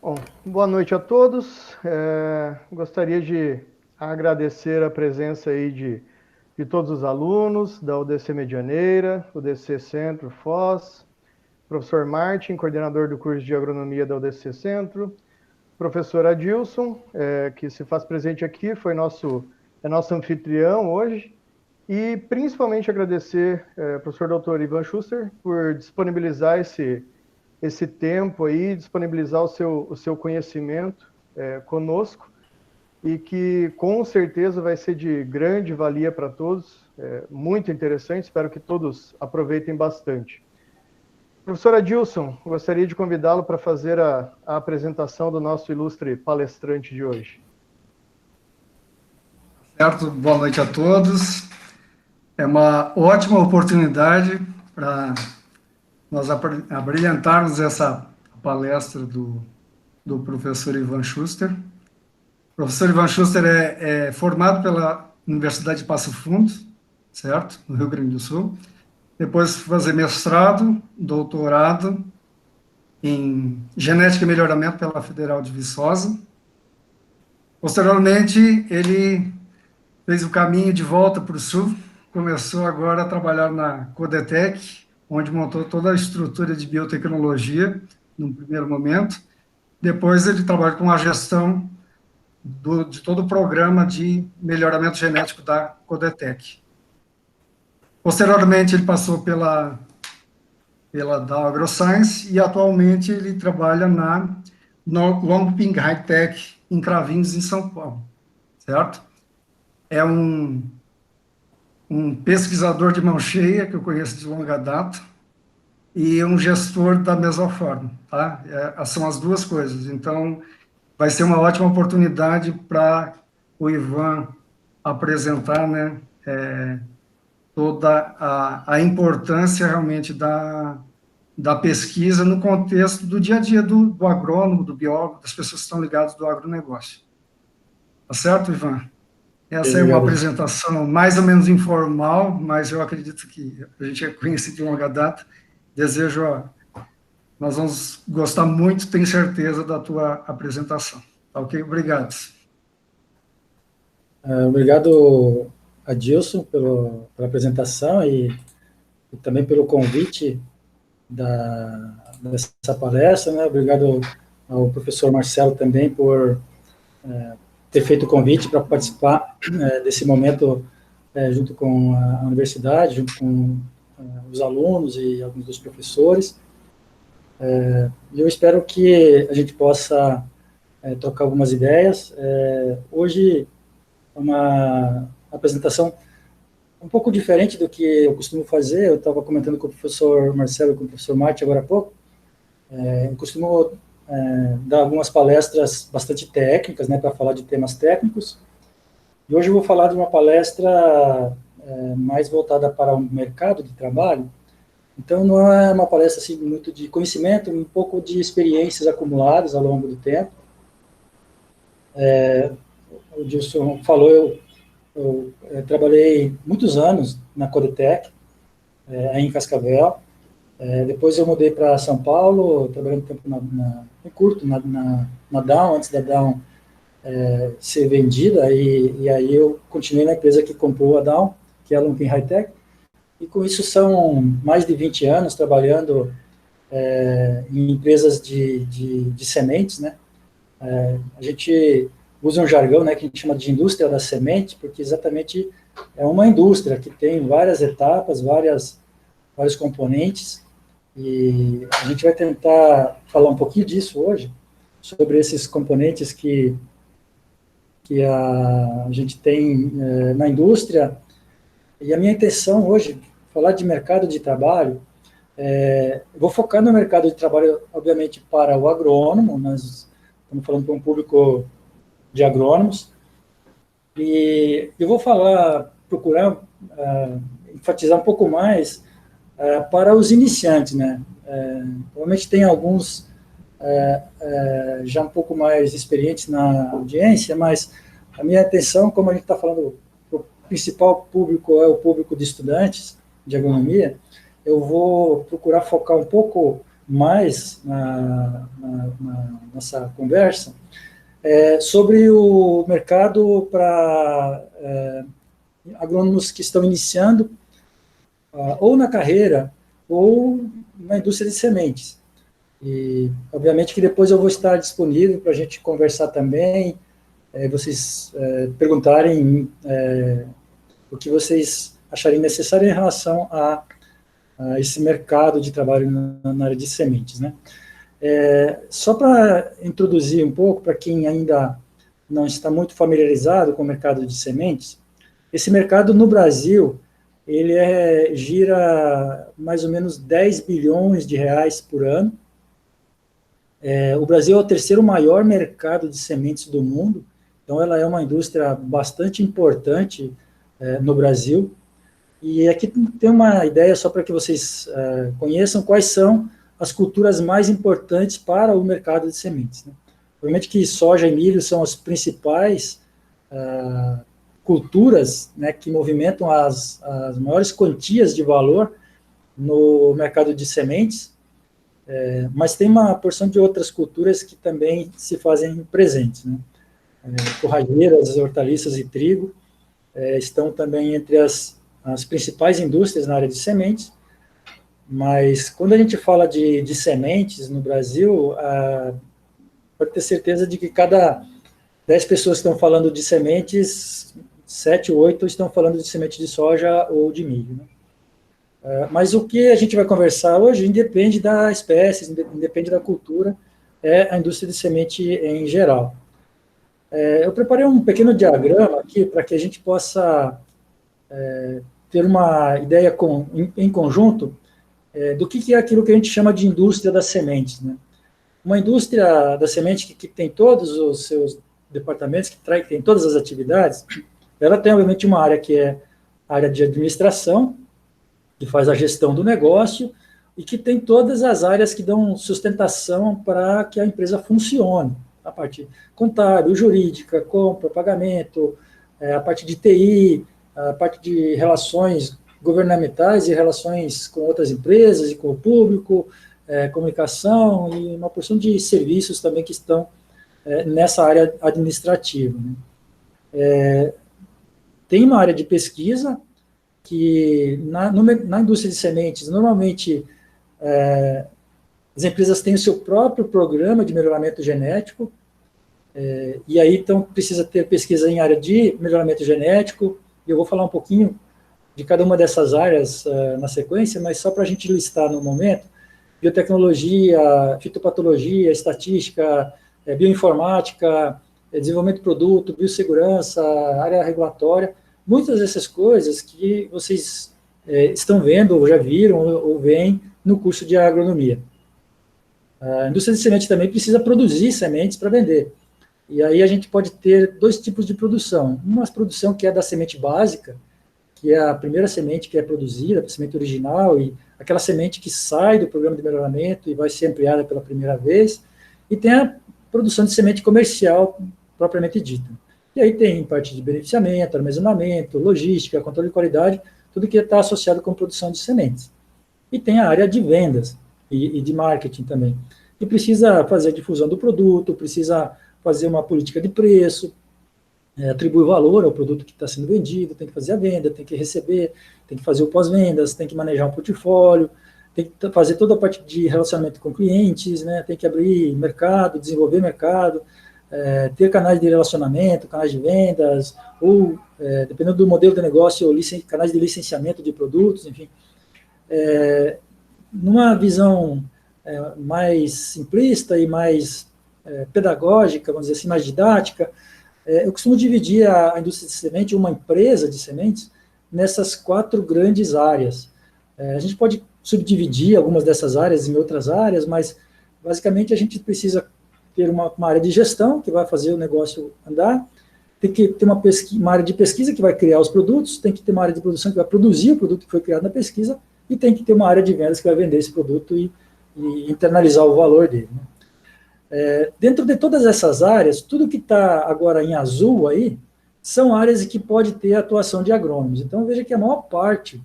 Bom, boa noite a todos. Gostaria de agradecer a presença aí de todos os alunos da UDC Medianeira, UDC Centro, Foz, professor Martin, coordenador do curso de agronomia da UDC Centro, professor Adilson, que se faz presente aqui, é nosso anfitrião hoje, e principalmente agradecer ao professor doutor Ivan Schuster por disponibilizar esse tempo aí, disponibilizar o seu conhecimento conosco e que com certeza vai ser de grande valia para todos, muito interessante, espero que todos aproveitem bastante. Professor Adilson, gostaria de convidá-lo para fazer a apresentação do nosso ilustre palestrante de hoje. Certo, boa noite a todos. É uma ótima oportunidade para nós abrilhantarmos essa palestra do professor Ivan Schuster. O professor Ivan Schuster é formado pela Universidade de Passo Fundo, certo, no Rio Grande do Sul. Depois fazer mestrado, doutorado em genética e melhoramento pela Federal de Viçosa. Posteriormente, ele fez o caminho de volta para o Sul, começou agora a trabalhar na Codetec, onde montou toda a estrutura de biotecnologia, num primeiro momento. Depois ele trabalha com a gestão de todo o programa de melhoramento genético da Codetec. Posteriormente, ele passou pela Dow AgroScience e atualmente ele trabalha na Longping High Tech, em Cravinhos, em São Paulo, certo? É um pesquisador de mão cheia, que eu conheço de longa data, e um gestor da mesma forma, tá? São as duas coisas. Então, vai ser uma ótima oportunidade para o Ivan apresentar, né, toda a importância realmente da pesquisa no contexto do dia a dia do agrônomo, do biólogo, das pessoas que estão ligadas do agronegócio. Tá certo, Ivan? Essa é uma apresentação mais ou menos informal, mas eu acredito que a gente é conhecido de longa data. Desejo, nós vamos gostar muito, tenho certeza, da tua apresentação. Tá ok? Obrigado. Obrigado, Adilson, pela apresentação e também pelo convite dessa palestra, né? Obrigado ao professor Marcelo também por ter feito o convite para participar desse momento junto com a universidade, junto com os alunos e alguns dos professores. E eu espero que a gente possa trocar algumas ideias. Hoje é uma apresentação um pouco diferente do que eu costumo fazer. Eu estava comentando com o professor Marcelo e com o professor Marte agora há pouco. Eu costumo dar algumas palestras bastante técnicas, né, para falar de temas técnicos. E hoje eu vou falar de uma palestra mais voltada para o mercado de trabalho. Então, não é uma palestra assim, muito de conhecimento, um pouco de experiências acumuladas ao longo do tempo. O Gilson falou, eu trabalhei muitos anos na Codetec, aí em Cascavel. Depois eu mudei para São Paulo, trabalhei um tempo na Dow, antes da Dow ser vendida, e aí eu continuei na empresa que comprou a Dow, que é a Longping High Tech, e com isso são mais de 20 anos trabalhando em empresas de sementes, né? A gente usa um jargão, né, que a gente chama de indústria da semente, porque exatamente é uma indústria que tem várias etapas, vários componentes, e a gente vai tentar falar um pouquinho disso hoje, sobre esses componentes que a gente tem na indústria. E a minha intenção hoje, falar de mercado de trabalho, eu vou focar no mercado de trabalho, obviamente, para o agrônomo. Nós estamos falando para um público de agrônomos, e eu vou procurar enfatizar um pouco mais para os iniciantes, né? Provavelmente tem alguns já um pouco mais experientes na audiência, mas a minha atenção, como a gente está falando, o principal público é o público de estudantes de agronomia, eu vou procurar focar um pouco mais na nossa conversa, sobre o mercado para agrônomos que estão iniciando ou na carreira ou na indústria de sementes. E, obviamente, que depois eu vou estar disponível para a gente conversar também, vocês perguntarem o que vocês acharem necessário em relação a esse mercado de trabalho na área de sementes, né? Só para introduzir um pouco, para quem ainda não está muito familiarizado com o mercado de sementes, esse mercado no Brasil, ele gira mais ou menos 10 bilhões de reais por ano. O Brasil é o terceiro maior mercado de sementes do mundo, então ela é uma indústria bastante importante no Brasil. E aqui tem uma ideia só para que vocês conheçam quais são as culturas mais importantes para o mercado de sementes, né? Obviamente que soja e milho são as principais culturas, né, que movimentam as maiores quantias de valor no mercado de sementes, mas tem uma porção de outras culturas que também se fazem presentes, né? Forrageiras, hortaliças e trigo estão também entre as principais indústrias na área de sementes, mas quando a gente fala de sementes no Brasil, pode ter certeza de que cada 10 pessoas que estão falando de sementes, 7 ou 8 estão falando de semente de soja ou de milho, né? Mas o que a gente vai conversar hoje independe da espécie, independe da cultura, é a indústria de semente em geral. Eu preparei um pequeno diagrama aqui para que a gente possa ter uma ideia em conjunto do que é aquilo que a gente chama de indústria das sementes, né? Uma indústria da semente que tem todos os seus departamentos, que tem todas as atividades, ela tem, obviamente, uma área que é a área de administração, que faz a gestão do negócio, e que tem todas as áreas que dão sustentação para que a empresa funcione. A parte contábil, jurídica, compra, pagamento, a parte de TI, a parte de relações governamentais e relações com outras empresas e com o público, comunicação e uma porção de serviços também que estão nessa área administrativa, né? Tem uma área de pesquisa que na indústria de sementes, normalmente as empresas têm o seu próprio programa de melhoramento genético, e aí então precisa ter pesquisa em área de melhoramento genético, e eu vou falar um pouquinho de cada uma dessas áreas na sequência, mas só para a gente listar no momento: biotecnologia, fitopatologia, estatística, bioinformática, desenvolvimento de produto, biossegurança, área regulatória, muitas dessas coisas que vocês estão vendo, ou já viram, ou veem no curso de agronomia. A indústria de semente também precisa produzir sementes para vender. E aí a gente pode ter dois tipos de produção. Uma produção que é da semente básica, que é a primeira semente que é produzida, a semente original, e aquela semente que sai do programa de melhoramento e vai ser ampliada pela primeira vez. E tem a produção de semente comercial, propriamente dita. E aí tem parte de beneficiamento, armazenamento, logística, controle de qualidade, tudo que está associado com produção de sementes. E tem a área de vendas e de marketing também, que precisa fazer a difusão do produto, precisa fazer uma política de preço, atribuir valor ao produto que está sendo vendido, tem que fazer a venda, tem que receber, tem que fazer o pós-vendas, tem que manejar um portfólio, tem que fazer toda a parte de relacionamento com clientes, né, tem que abrir mercado, desenvolver mercado, ter canais de relacionamento, canais de vendas, ou, dependendo do modelo de negócio, canais de licenciamento de produtos, enfim. Numa visão mais simplista e mais pedagógica, vamos dizer assim, mais didática, eu costumo dividir a indústria de semente, uma empresa de sementes, nessas 4 grandes áreas. A gente pode subdividir algumas dessas áreas em outras áreas, mas, basicamente, a gente precisa ter uma área de gestão, que vai fazer o negócio andar, tem que ter uma área de pesquisa, que vai criar os produtos, tem que ter uma área de produção, que vai produzir o produto que foi criado na pesquisa, e tem que ter uma área de vendas, que vai vender esse produto e internalizar o valor dele, né? Dentro de todas essas áreas, tudo que está agora em azul aí, são áreas que pode ter atuação de agrônomos. Então, veja que a maior parte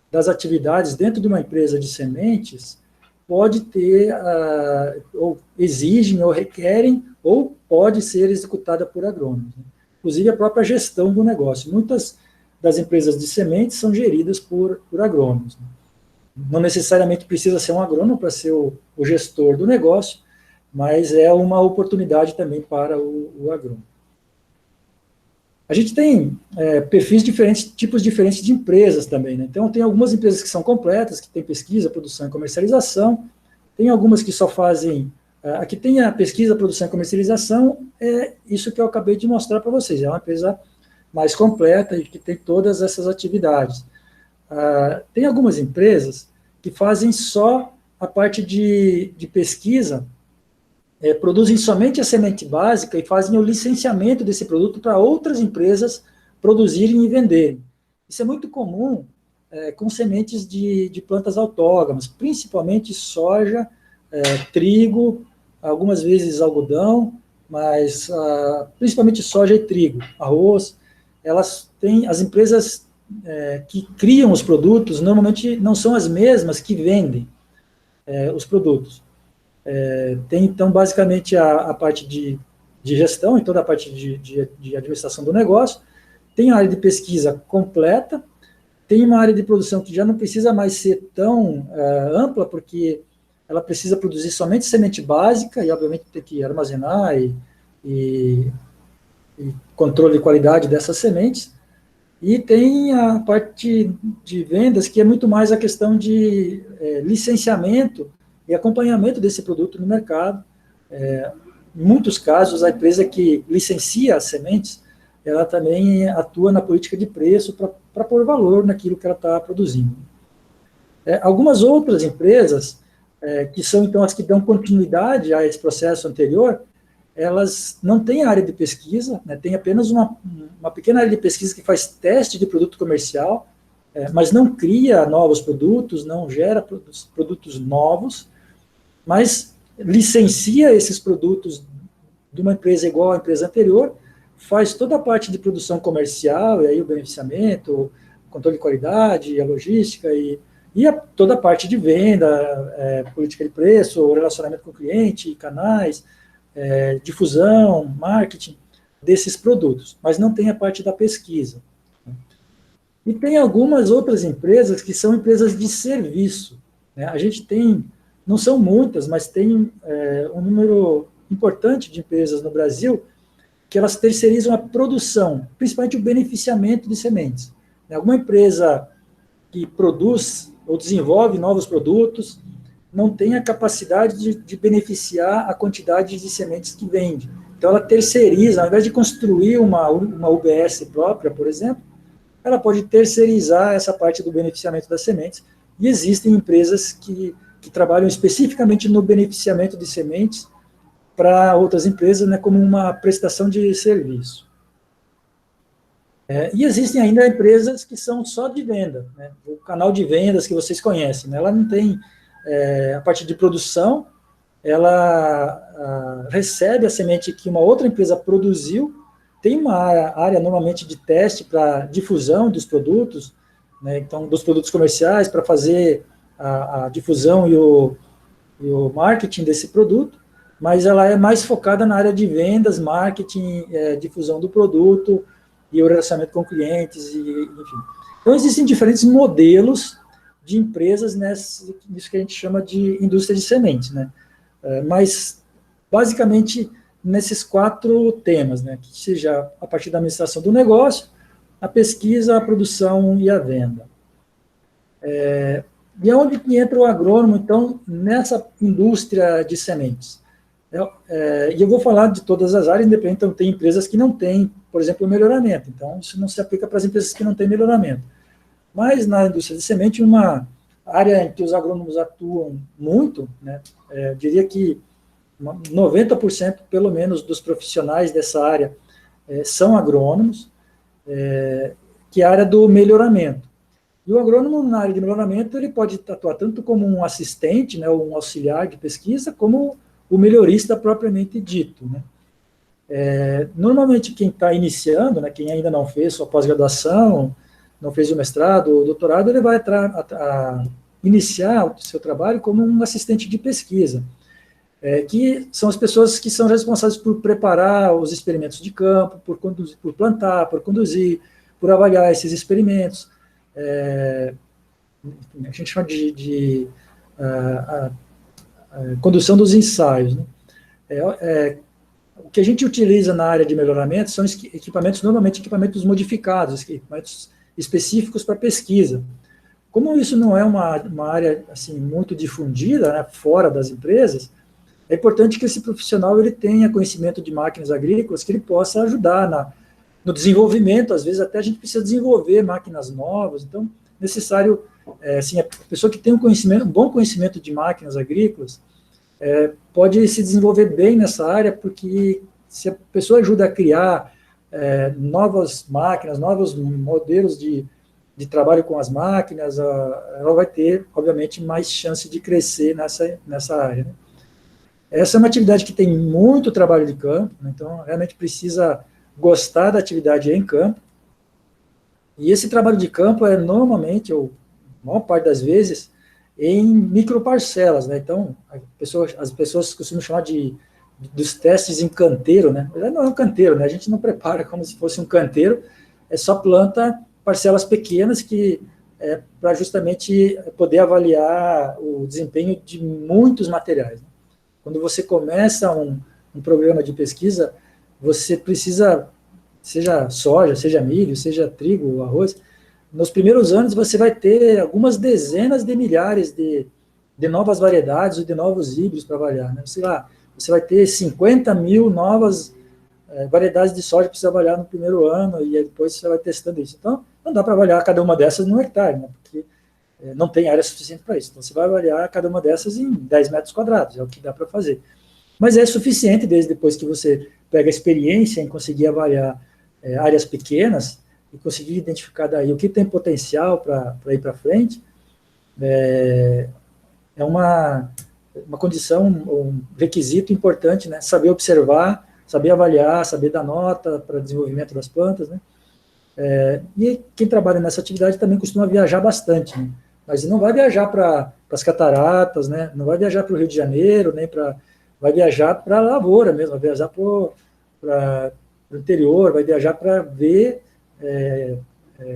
das atividades dentro de uma empresa de sementes pode ter, ou exigem, ou requerem, ou pode ser executada por agrônomos, né? Inclusive a própria gestão do negócio. Muitas das empresas de sementes são geridas por agrônomos, né? Não necessariamente precisa ser um agrônomo para ser o gestor do negócio, mas é uma oportunidade também para o agrônomo. A gente tem perfis diferentes, tipos diferentes de empresas também, né? Então, tem algumas empresas que são completas, que têm pesquisa, produção e comercialização, tem algumas que só fazem... Aqui tem a pesquisa, produção e comercialização, é isso que eu acabei de mostrar para vocês, é uma empresa mais completa e que tem todas essas atividades. Tem algumas empresas que fazem só a parte de pesquisa, produzem somente a semente básica e fazem o licenciamento desse produto para outras empresas produzirem e venderem. Isso é muito comum com sementes de plantas autógamas, principalmente soja, trigo, algumas vezes algodão, mas principalmente soja e trigo, arroz. Elas têm, as empresas que criam os produtos normalmente não são as mesmas que vendem os produtos. Tem, então, basicamente, a parte de gestão e toda a parte de administração do negócio, tem a área de pesquisa completa, tem uma área de produção que já não precisa mais ser tão ampla, porque ela precisa produzir somente semente básica, e, obviamente, tem que armazenar e controle de qualidade dessas sementes, e tem a parte de vendas, que é muito mais a questão de licenciamento e acompanhamento desse produto no mercado. Em muitos casos, a empresa que licencia as sementes, ela também atua na política de preço para pôr valor naquilo que ela está produzindo. Algumas outras empresas, que são então as que dão continuidade a esse processo anterior, elas não têm área de pesquisa, né, tem apenas uma pequena área de pesquisa que faz teste de produto comercial, mas não cria novos produtos, não gera produtos novos, mas licencia esses produtos de uma empresa igual à empresa anterior, faz toda a parte de produção comercial, e aí o beneficiamento, o controle de qualidade, a logística, e toda a parte de venda, política de preço, relacionamento com o cliente, canais, difusão, marketing desses produtos, mas não tem a parte da pesquisa. E tem algumas outras empresas que são empresas de serviço, né? A gente tem, não são muitas, mas tem um número importante de empresas no Brasil que elas terceirizam a produção, principalmente o beneficiamento de sementes. Alguma empresa que produz ou desenvolve novos produtos não tem a capacidade de beneficiar a quantidade de sementes que vende. Então, ela terceiriza, ao invés de construir uma UBS própria, por exemplo, ela pode terceirizar essa parte do beneficiamento das sementes, e existem empresas que trabalham especificamente no beneficiamento de sementes para outras empresas, né, como uma prestação de serviço. E existem ainda empresas que são só de venda, né, o canal de vendas que vocês conhecem, né, ela não tem a parte de produção, ela recebe a semente que uma outra empresa produziu, tem uma área normalmente de teste para difusão dos produtos, né, então, dos produtos comerciais, para fazer a difusão e o marketing desse produto, mas ela é mais focada na área de vendas, marketing, difusão do produto e o relacionamento com clientes, enfim. Então, existem diferentes modelos de empresas nisso que a gente chama de indústria de sementes, né? Mas, basicamente, nesses 4 temas, né? Que seja a partir da administração do negócio, a pesquisa, a produção e a venda. E é onde que entra o agrônomo, então, nessa indústria de sementes? E eu vou falar de todas as áreas, independente, então tem empresas que não têm, por exemplo, melhoramento, então isso não se aplica para as empresas que não têm melhoramento. Mas na indústria de semente, uma área em que os agrônomos atuam muito, né, diria que 90% pelo menos dos profissionais dessa área são agrônomos, que é a área do melhoramento. E o agrônomo, na área de melhoramento, ele pode atuar tanto como um assistente, né, ou um auxiliar de pesquisa, como o melhorista propriamente dito, né. Normalmente, quem está iniciando, né, quem ainda não fez sua pós-graduação, não fez o mestrado, o doutorado, ele vai iniciar o seu trabalho como um assistente de pesquisa, que são as pessoas que são responsáveis por preparar os experimentos de campo, por conduzir, por plantar, por conduzir, por avaliar esses experimentos. A gente chama de condução dos ensaios, né? O que a gente utiliza na área de melhoramento são equipamentos, normalmente equipamentos modificados, equipamentos específicos para pesquisa. Como isso não é uma área assim, muito difundida, né, fora das empresas, é importante que esse profissional ele tenha conhecimento de máquinas agrícolas, que ele possa ajudar no desenvolvimento. Às vezes até a gente precisa desenvolver máquinas novas, então é necessário, assim, a pessoa que tem um bom conhecimento de máquinas agrícolas, pode se desenvolver bem nessa área, porque se a pessoa ajuda a criar novas máquinas, novos modelos de trabalho com as máquinas, ela vai ter, obviamente, mais chance de crescer nessa área, né? Essa é uma atividade que tem muito trabalho de campo, né? Então, realmente precisa gostar da atividade em campo, e esse trabalho de campo normalmente, ou a maior parte das vezes, em microparcelas, né? Então, as pessoas costumam chamar dos testes em canteiro, né? Não é um canteiro, né? A gente não prepara como se fosse um canteiro, só planta parcelas pequenas para justamente poder avaliar o desempenho de muitos materiais, né? Quando você começa um programa de pesquisa, você precisa, seja soja, seja milho, seja trigo, arroz, nos primeiros anos você vai ter algumas dezenas de milhares de novas variedades ou de novos híbridos para avaliar, né? Você vai ter 50 mil novas variedades de soja para você avaliar no primeiro ano, e depois você vai testando isso. Então, não dá para avaliar cada uma dessas num hectare, né? Porque não tem área suficiente para isso. Então, você vai avaliar cada uma dessas em 10 metros quadrados, é o que dá para fazer. Mas é suficiente, desde depois que você pega a experiência em conseguir avaliar áreas pequenas, e conseguir identificar daí o que tem potencial para ir para frente, é uma condição, um requisito importante, né? Saber observar, saber avaliar, saber dar nota para desenvolvimento das plantas, né? E quem trabalha nessa atividade também costuma viajar bastante, né? Mas não vai viajar para as cataratas, né? Não vai viajar para o Rio de Janeiro, nem vai viajar para a lavoura mesmo, vai viajar para o interior, vai viajar para ver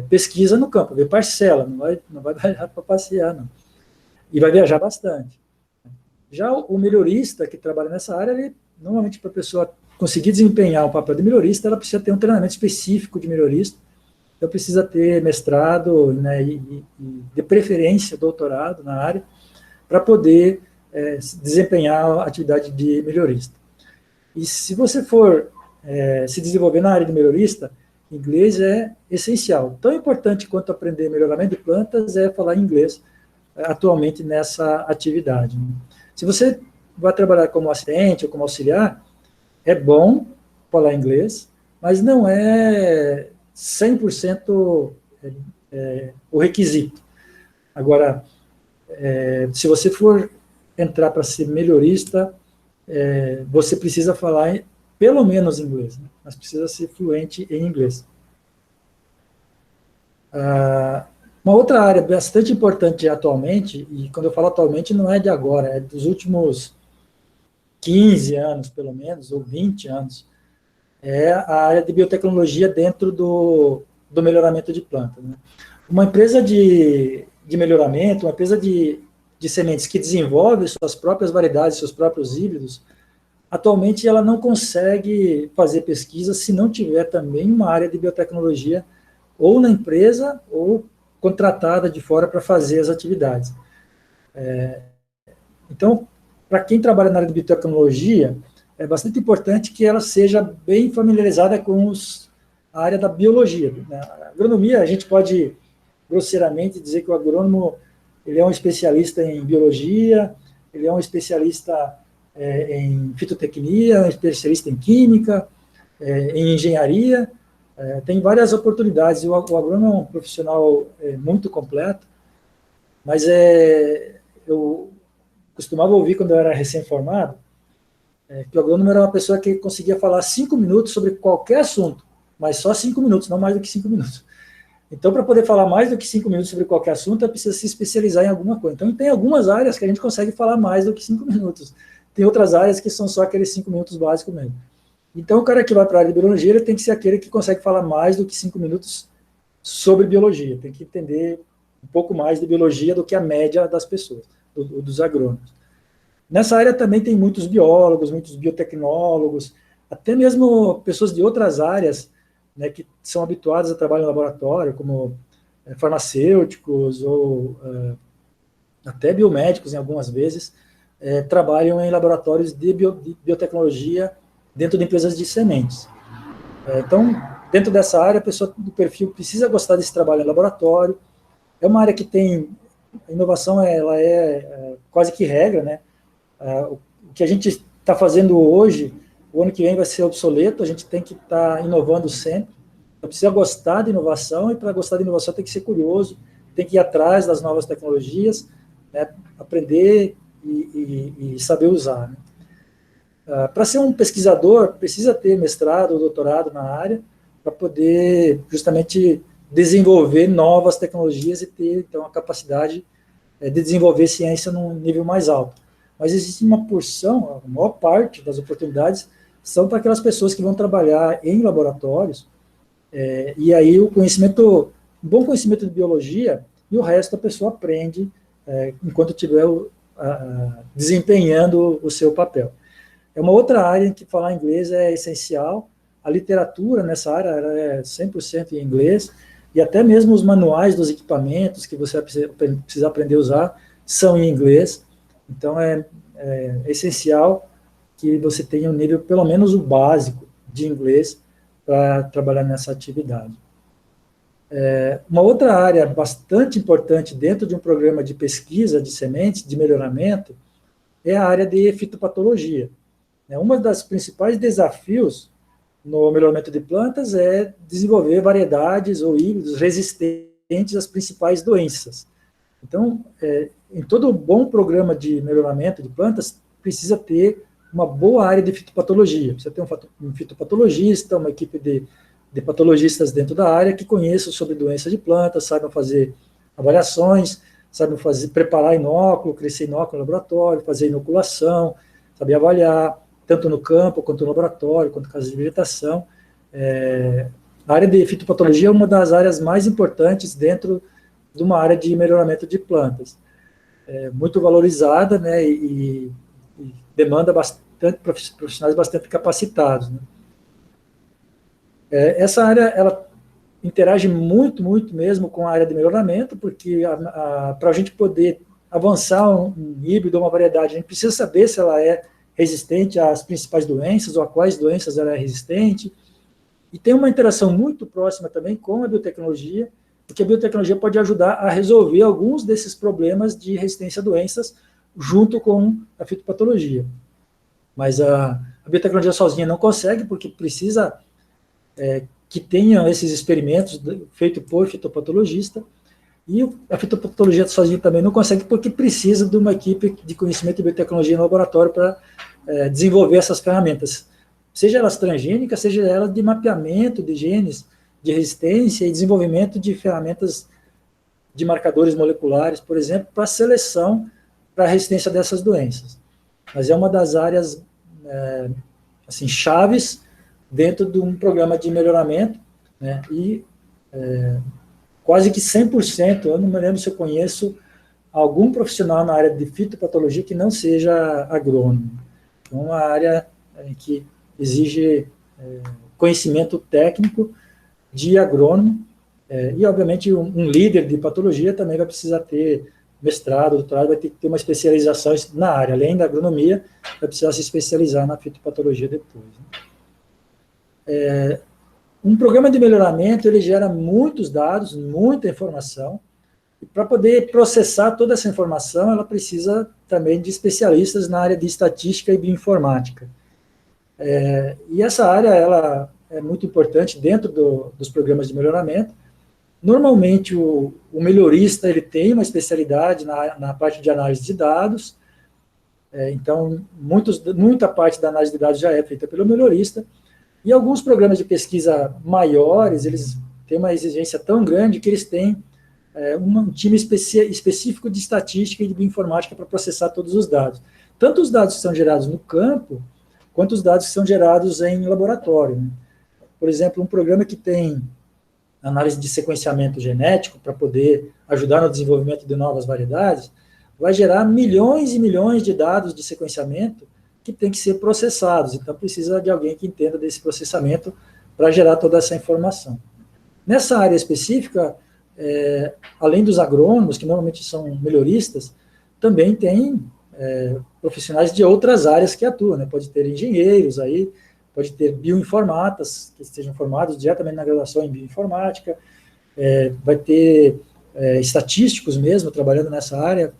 pesquisa no campo, ver parcela, não vai viajar para passear, não. E vai viajar bastante. Já o melhorista que trabalha nessa área, normalmente para a pessoa conseguir desempenhar o papel de melhorista, ela precisa ter um treinamento específico de melhorista, então precisa ter mestrado, né, e de preferência doutorado na área, para poder desempenhar a atividade de melhorista. E se você for se desenvolver na área de melhorista, inglês é essencial. Tão importante quanto aprender melhoramento de plantas é falar inglês atualmente nessa atividade, né? Se você vai trabalhar como assistente ou como auxiliar, é bom falar inglês, mas não é 100% o requisito. Agora, se você for entrar para ser melhorista, você precisa falar pelo menos inglês, né? Mas precisa ser fluente em inglês. Uma outra área bastante importante atualmente, e quando eu falo atualmente não é de agora, é dos últimos 15 anos, pelo menos, ou 20 anos, é a área de biotecnologia dentro do melhoramento de plantas, né? Uma empresa de melhoramento, uma empresa de sementes que desenvolve suas próprias variedades, seus próprios híbridos, atualmente ela não consegue fazer pesquisa se não tiver também uma área de biotecnologia ou na empresa ou contratada de fora para fazer as atividades. Então, para quem trabalha na área de biotecnologia, é bastante importante que ela seja bem familiarizada com a área da biologia, né? A agronomia, a gente pode grosseiramente dizer que o agrônomo ele é um especialista em biologia, ele é um especialista em fitotecnia, um especialista em química, em engenharia, tem várias oportunidades. O agrônomo é um profissional muito completo, mas eu costumava ouvir quando eu era recém-formado, que o agrônomo era uma pessoa que conseguia falar 5 minutos sobre qualquer assunto, mas só 5 minutos, não mais do que 5 minutos. Então, para poder falar mais do que 5 minutos sobre qualquer assunto, é preciso se especializar em alguma coisa. Então, tem algumas áreas que a gente consegue falar mais do que 5 minutos. Tem outras áreas que são só aqueles 5 minutos básicos mesmo. Então, o cara que vai para a área de biologia, ele tem que ser aquele que consegue falar mais do que 5 minutos sobre biologia. Tem que entender um pouco mais de biologia do que a média das pessoas, dos agrônomos. Nessa área também tem muitos biólogos, muitos biotecnólogos, até mesmo pessoas de outras áreas, né, que são habituadas a trabalhar em laboratório, como farmacêuticos ou até biomédicos, em algumas vezes, trabalham em laboratórios de biotecnologia dentro de empresas de sementes. Então, dentro dessa área, a pessoa do perfil precisa gostar desse trabalho em laboratório. É uma área que tem... A inovação, ela é quase que regra, né? O que a gente está fazendo hoje, o ano que vem vai ser obsoleto, a gente tem que estar inovando sempre. Então, precisa gostar de inovação, e para gostar de inovação tem que ser curioso, tem que ir atrás das novas tecnologias, né? Aprender e saber usar, né? Para ser um pesquisador, precisa ter mestrado ou doutorado na área, para poder justamente desenvolver novas tecnologias e ter, então, a capacidade de desenvolver ciência num nível mais alto. Mas existe uma porção, a maior parte das oportunidades são para aquelas pessoas que vão trabalhar em laboratórios, e aí o conhecimento, um bom conhecimento de biologia, e o resto a pessoa aprende enquanto estiver desempenhando o seu papel. É uma outra área em que falar inglês é essencial. A literatura nessa área é 100% em inglês, e até mesmo os manuais dos equipamentos que você precisa aprender a usar são em inglês. Então, é essencial que você tenha um nível, pelo menos o básico, de inglês para trabalhar nessa atividade. Uma outra área bastante importante dentro de um programa de pesquisa de sementes, de melhoramento, é a área de fitopatologia. Um dos principais desafios no melhoramento de plantas é desenvolver variedades ou híbridos resistentes às principais doenças. Então, em todo bom programa de melhoramento de plantas, precisa ter uma boa área de fitopatologia. Precisa ter um fitopatologista, uma equipe de patologistas dentro da área que conheçam sobre doenças de plantas, saibam fazer avaliações, saibam preparar inóculo, crescer inóculo no laboratório, fazer inoculação, saber avaliar, tanto no campo, quanto no laboratório, quanto casos de vegetação. A área de fitopatologia é uma das áreas mais importantes dentro de uma área de melhoramento de plantas. Muito valorizada, né, e demanda bastante profissionais bastante capacitados, né. Essa área, ela interage muito, muito mesmo com a área de melhoramento, porque para a gente poder avançar um híbrido ou uma variedade, a gente precisa saber se ela é resistente às principais doenças, ou a quais doenças ela é resistente, e tem uma interação muito próxima também com a biotecnologia, porque a biotecnologia pode ajudar a resolver alguns desses problemas de resistência a doenças junto com a fitopatologia. Mas a biotecnologia sozinha não consegue, porque precisa que tenham esses experimentos feitos por fitopatologista, e a fitopatologia sozinha também não consegue, porque precisa de uma equipe de conhecimento de biotecnologia no laboratório para desenvolver essas ferramentas, seja elas transgênicas, seja elas de mapeamento de genes, de resistência e desenvolvimento de ferramentas de marcadores moleculares, por exemplo, para seleção para a resistência dessas doenças. Mas é uma das áreas assim, chaves dentro de um programa de melhoramento, né, e quase que 100%, eu não me lembro se eu conheço algum profissional na área de fitopatologia que não seja agrônomo. Então, uma área que exige conhecimento técnico de agrônomo, e, obviamente, um líder de patologia também vai precisar ter mestrado, doutorado, vai ter que ter uma especialização na área. Além da agronomia, vai precisar se especializar na fitopatologia depois, né? Um programa de melhoramento, ele gera muitos dados, muita informação, e para poder processar toda essa informação, ela precisa também de especialistas na área de estatística e bioinformática. E essa área, ela é muito importante dentro dos programas de melhoramento. Normalmente, o melhorista, ele tem uma especialidade na parte de análise de dados, então, muita parte da análise de dados já é feita pelo melhorista, e alguns programas de pesquisa maiores, eles tem uma exigência tão grande que eles têm um time específico de estatística e de bioinformática para processar todos os dados. Tanto os dados que são gerados no campo, quanto os dados que são gerados em laboratório, né? Por exemplo, um programa que tem análise de sequenciamento genético para poder ajudar no desenvolvimento de novas variedades, vai gerar milhões e milhões de dados de sequenciamento que tem que ser processados. Então, precisa de alguém que entenda desse processamento para gerar toda essa informação. Nessa área específica, além dos agrônomos, que normalmente são melhoristas, também tem profissionais de outras áreas que atuam, né? Pode ter engenheiros aí, pode ter bioinformatas, que estejam formados diretamente na graduação em bioinformática, vai ter estatísticos mesmo, trabalhando nessa área,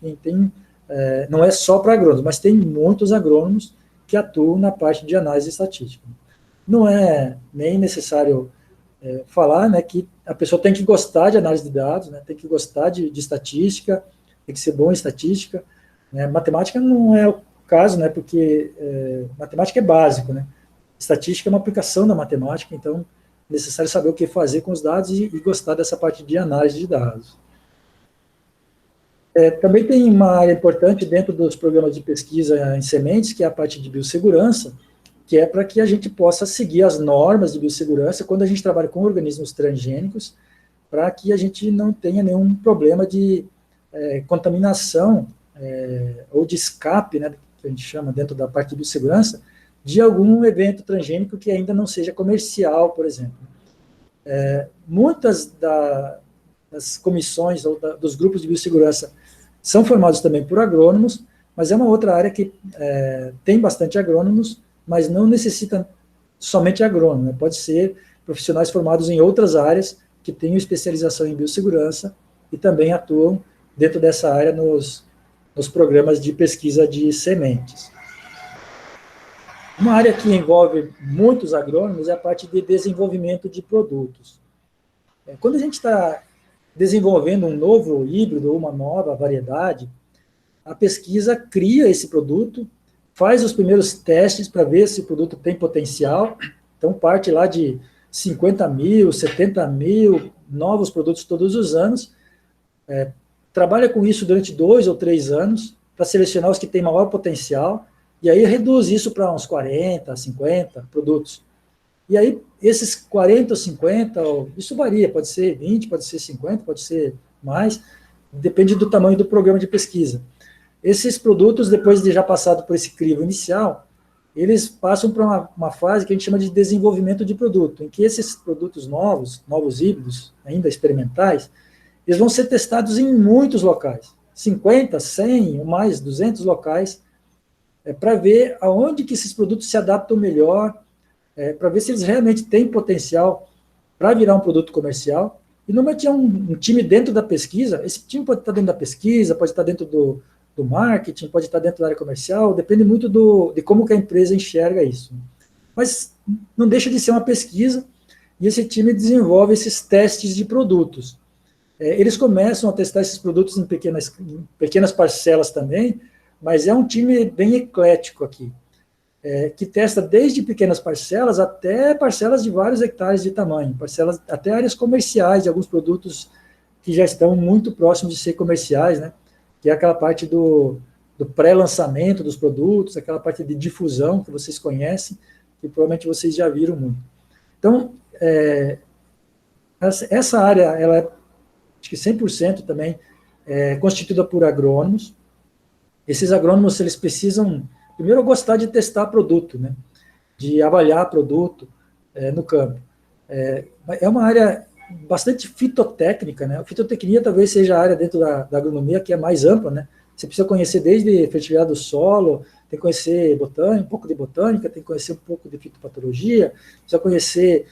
não é só para agrônomos, mas tem muitos agrônomos que atuam na parte de análise estatística. Não é nem necessário falar, né, que a pessoa tem que gostar de análise de dados, né, tem que gostar de estatística, tem que ser bom em estatística, né? Matemática não é o caso, né, porque matemática é básico, né? Estatística é uma aplicação da matemática, então é necessário saber o que fazer com os dados e gostar dessa parte de análise de dados. Também tem uma área importante dentro dos programas de pesquisa em sementes, que é a parte de biossegurança, que é para que a gente possa seguir as normas de biossegurança quando a gente trabalha com organismos transgênicos, para que a gente não tenha nenhum problema de contaminação ou de escape, né, que a gente chama dentro da parte de biossegurança, de algum evento transgênico que ainda não seja comercial, por exemplo. Muitas das comissões ou dos grupos de biossegurança são formados também por agrônomos, mas é uma outra área que tem bastante agrônomos, mas não necessita somente agrônomo, né? Pode ser profissionais formados em outras áreas que tenham especialização em biossegurança e também atuam dentro dessa área nos programas de pesquisa de sementes. Uma área que envolve muitos agrônomos é a parte de desenvolvimento de produtos. Quando a gente está desenvolvendo um novo híbrido ou uma nova variedade, a pesquisa cria esse produto, faz os primeiros testes para ver se o produto tem potencial, então parte lá de 50 mil, 70 mil novos produtos todos os anos, trabalha com isso durante 2 ou 3 anos, para selecionar os que têm maior potencial, e aí reduz isso para uns 40, 50 produtos. E aí, esses 40 ou 50, isso varia, pode ser 20, pode ser 50, pode ser mais, depende do tamanho do programa de pesquisa. Esses produtos, depois de já passado por esse crivo inicial, eles passam para uma fase que a gente chama de desenvolvimento de produto, em que esses produtos novos híbridos, ainda experimentais, eles vão ser testados em muitos locais, 50, 100 ou mais, 200 locais, para ver aonde que esses produtos se adaptam melhor, para ver se eles realmente têm potencial para virar um produto comercial. E normalmente é um time dentro da pesquisa, esse time pode estar dentro da pesquisa, pode estar dentro do marketing, pode estar dentro da área comercial, depende muito de como que a empresa enxerga isso. Mas não deixa de ser uma pesquisa, e esse time desenvolve esses testes de produtos. Eles começam a testar esses produtos em pequenas parcelas também, mas é um time bem eclético aqui, que testa desde pequenas parcelas até parcelas de vários hectares de tamanho, parcelas até áreas comerciais de alguns produtos que já estão muito próximos de ser comerciais, né? Que é aquela parte do pré-lançamento dos produtos, aquela parte de difusão que vocês conhecem, que provavelmente vocês já viram muito. Então, essa área, ela é, acho que 100% também, constituída por agrônomos. Esses agrônomos, eles precisam, primeiro, gostar de testar produto, né? De avaliar produto no campo. É uma área bastante fitotécnica, né? A fitotecnia talvez seja a área dentro da agronomia que é mais ampla, né? Você precisa conhecer desde fertilidade do solo, tem que conhecer botânica, um pouco de botânica, tem que conhecer um pouco de fitopatologia, precisa conhecer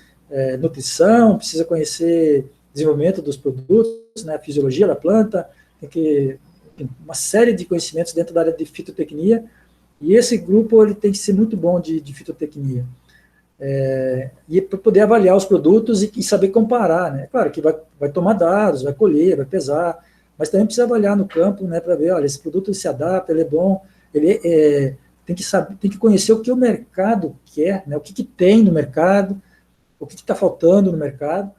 nutrição, precisa conhecer desenvolvimento dos produtos, né? A fisiologia da planta, tem uma série de conhecimentos dentro da área de fitotecnia, e esse grupo ele tem que ser muito bom de fitotecnia. E para poder avaliar os produtos e saber comparar, né? Claro que vai tomar dados, vai colher, vai pesar, mas também precisa avaliar no campo, né, para ver, olha, esse produto se adapta, ele é bom, tem que saber, tem que conhecer o que o mercado quer, né, o que tem no mercado, o que está faltando no mercado,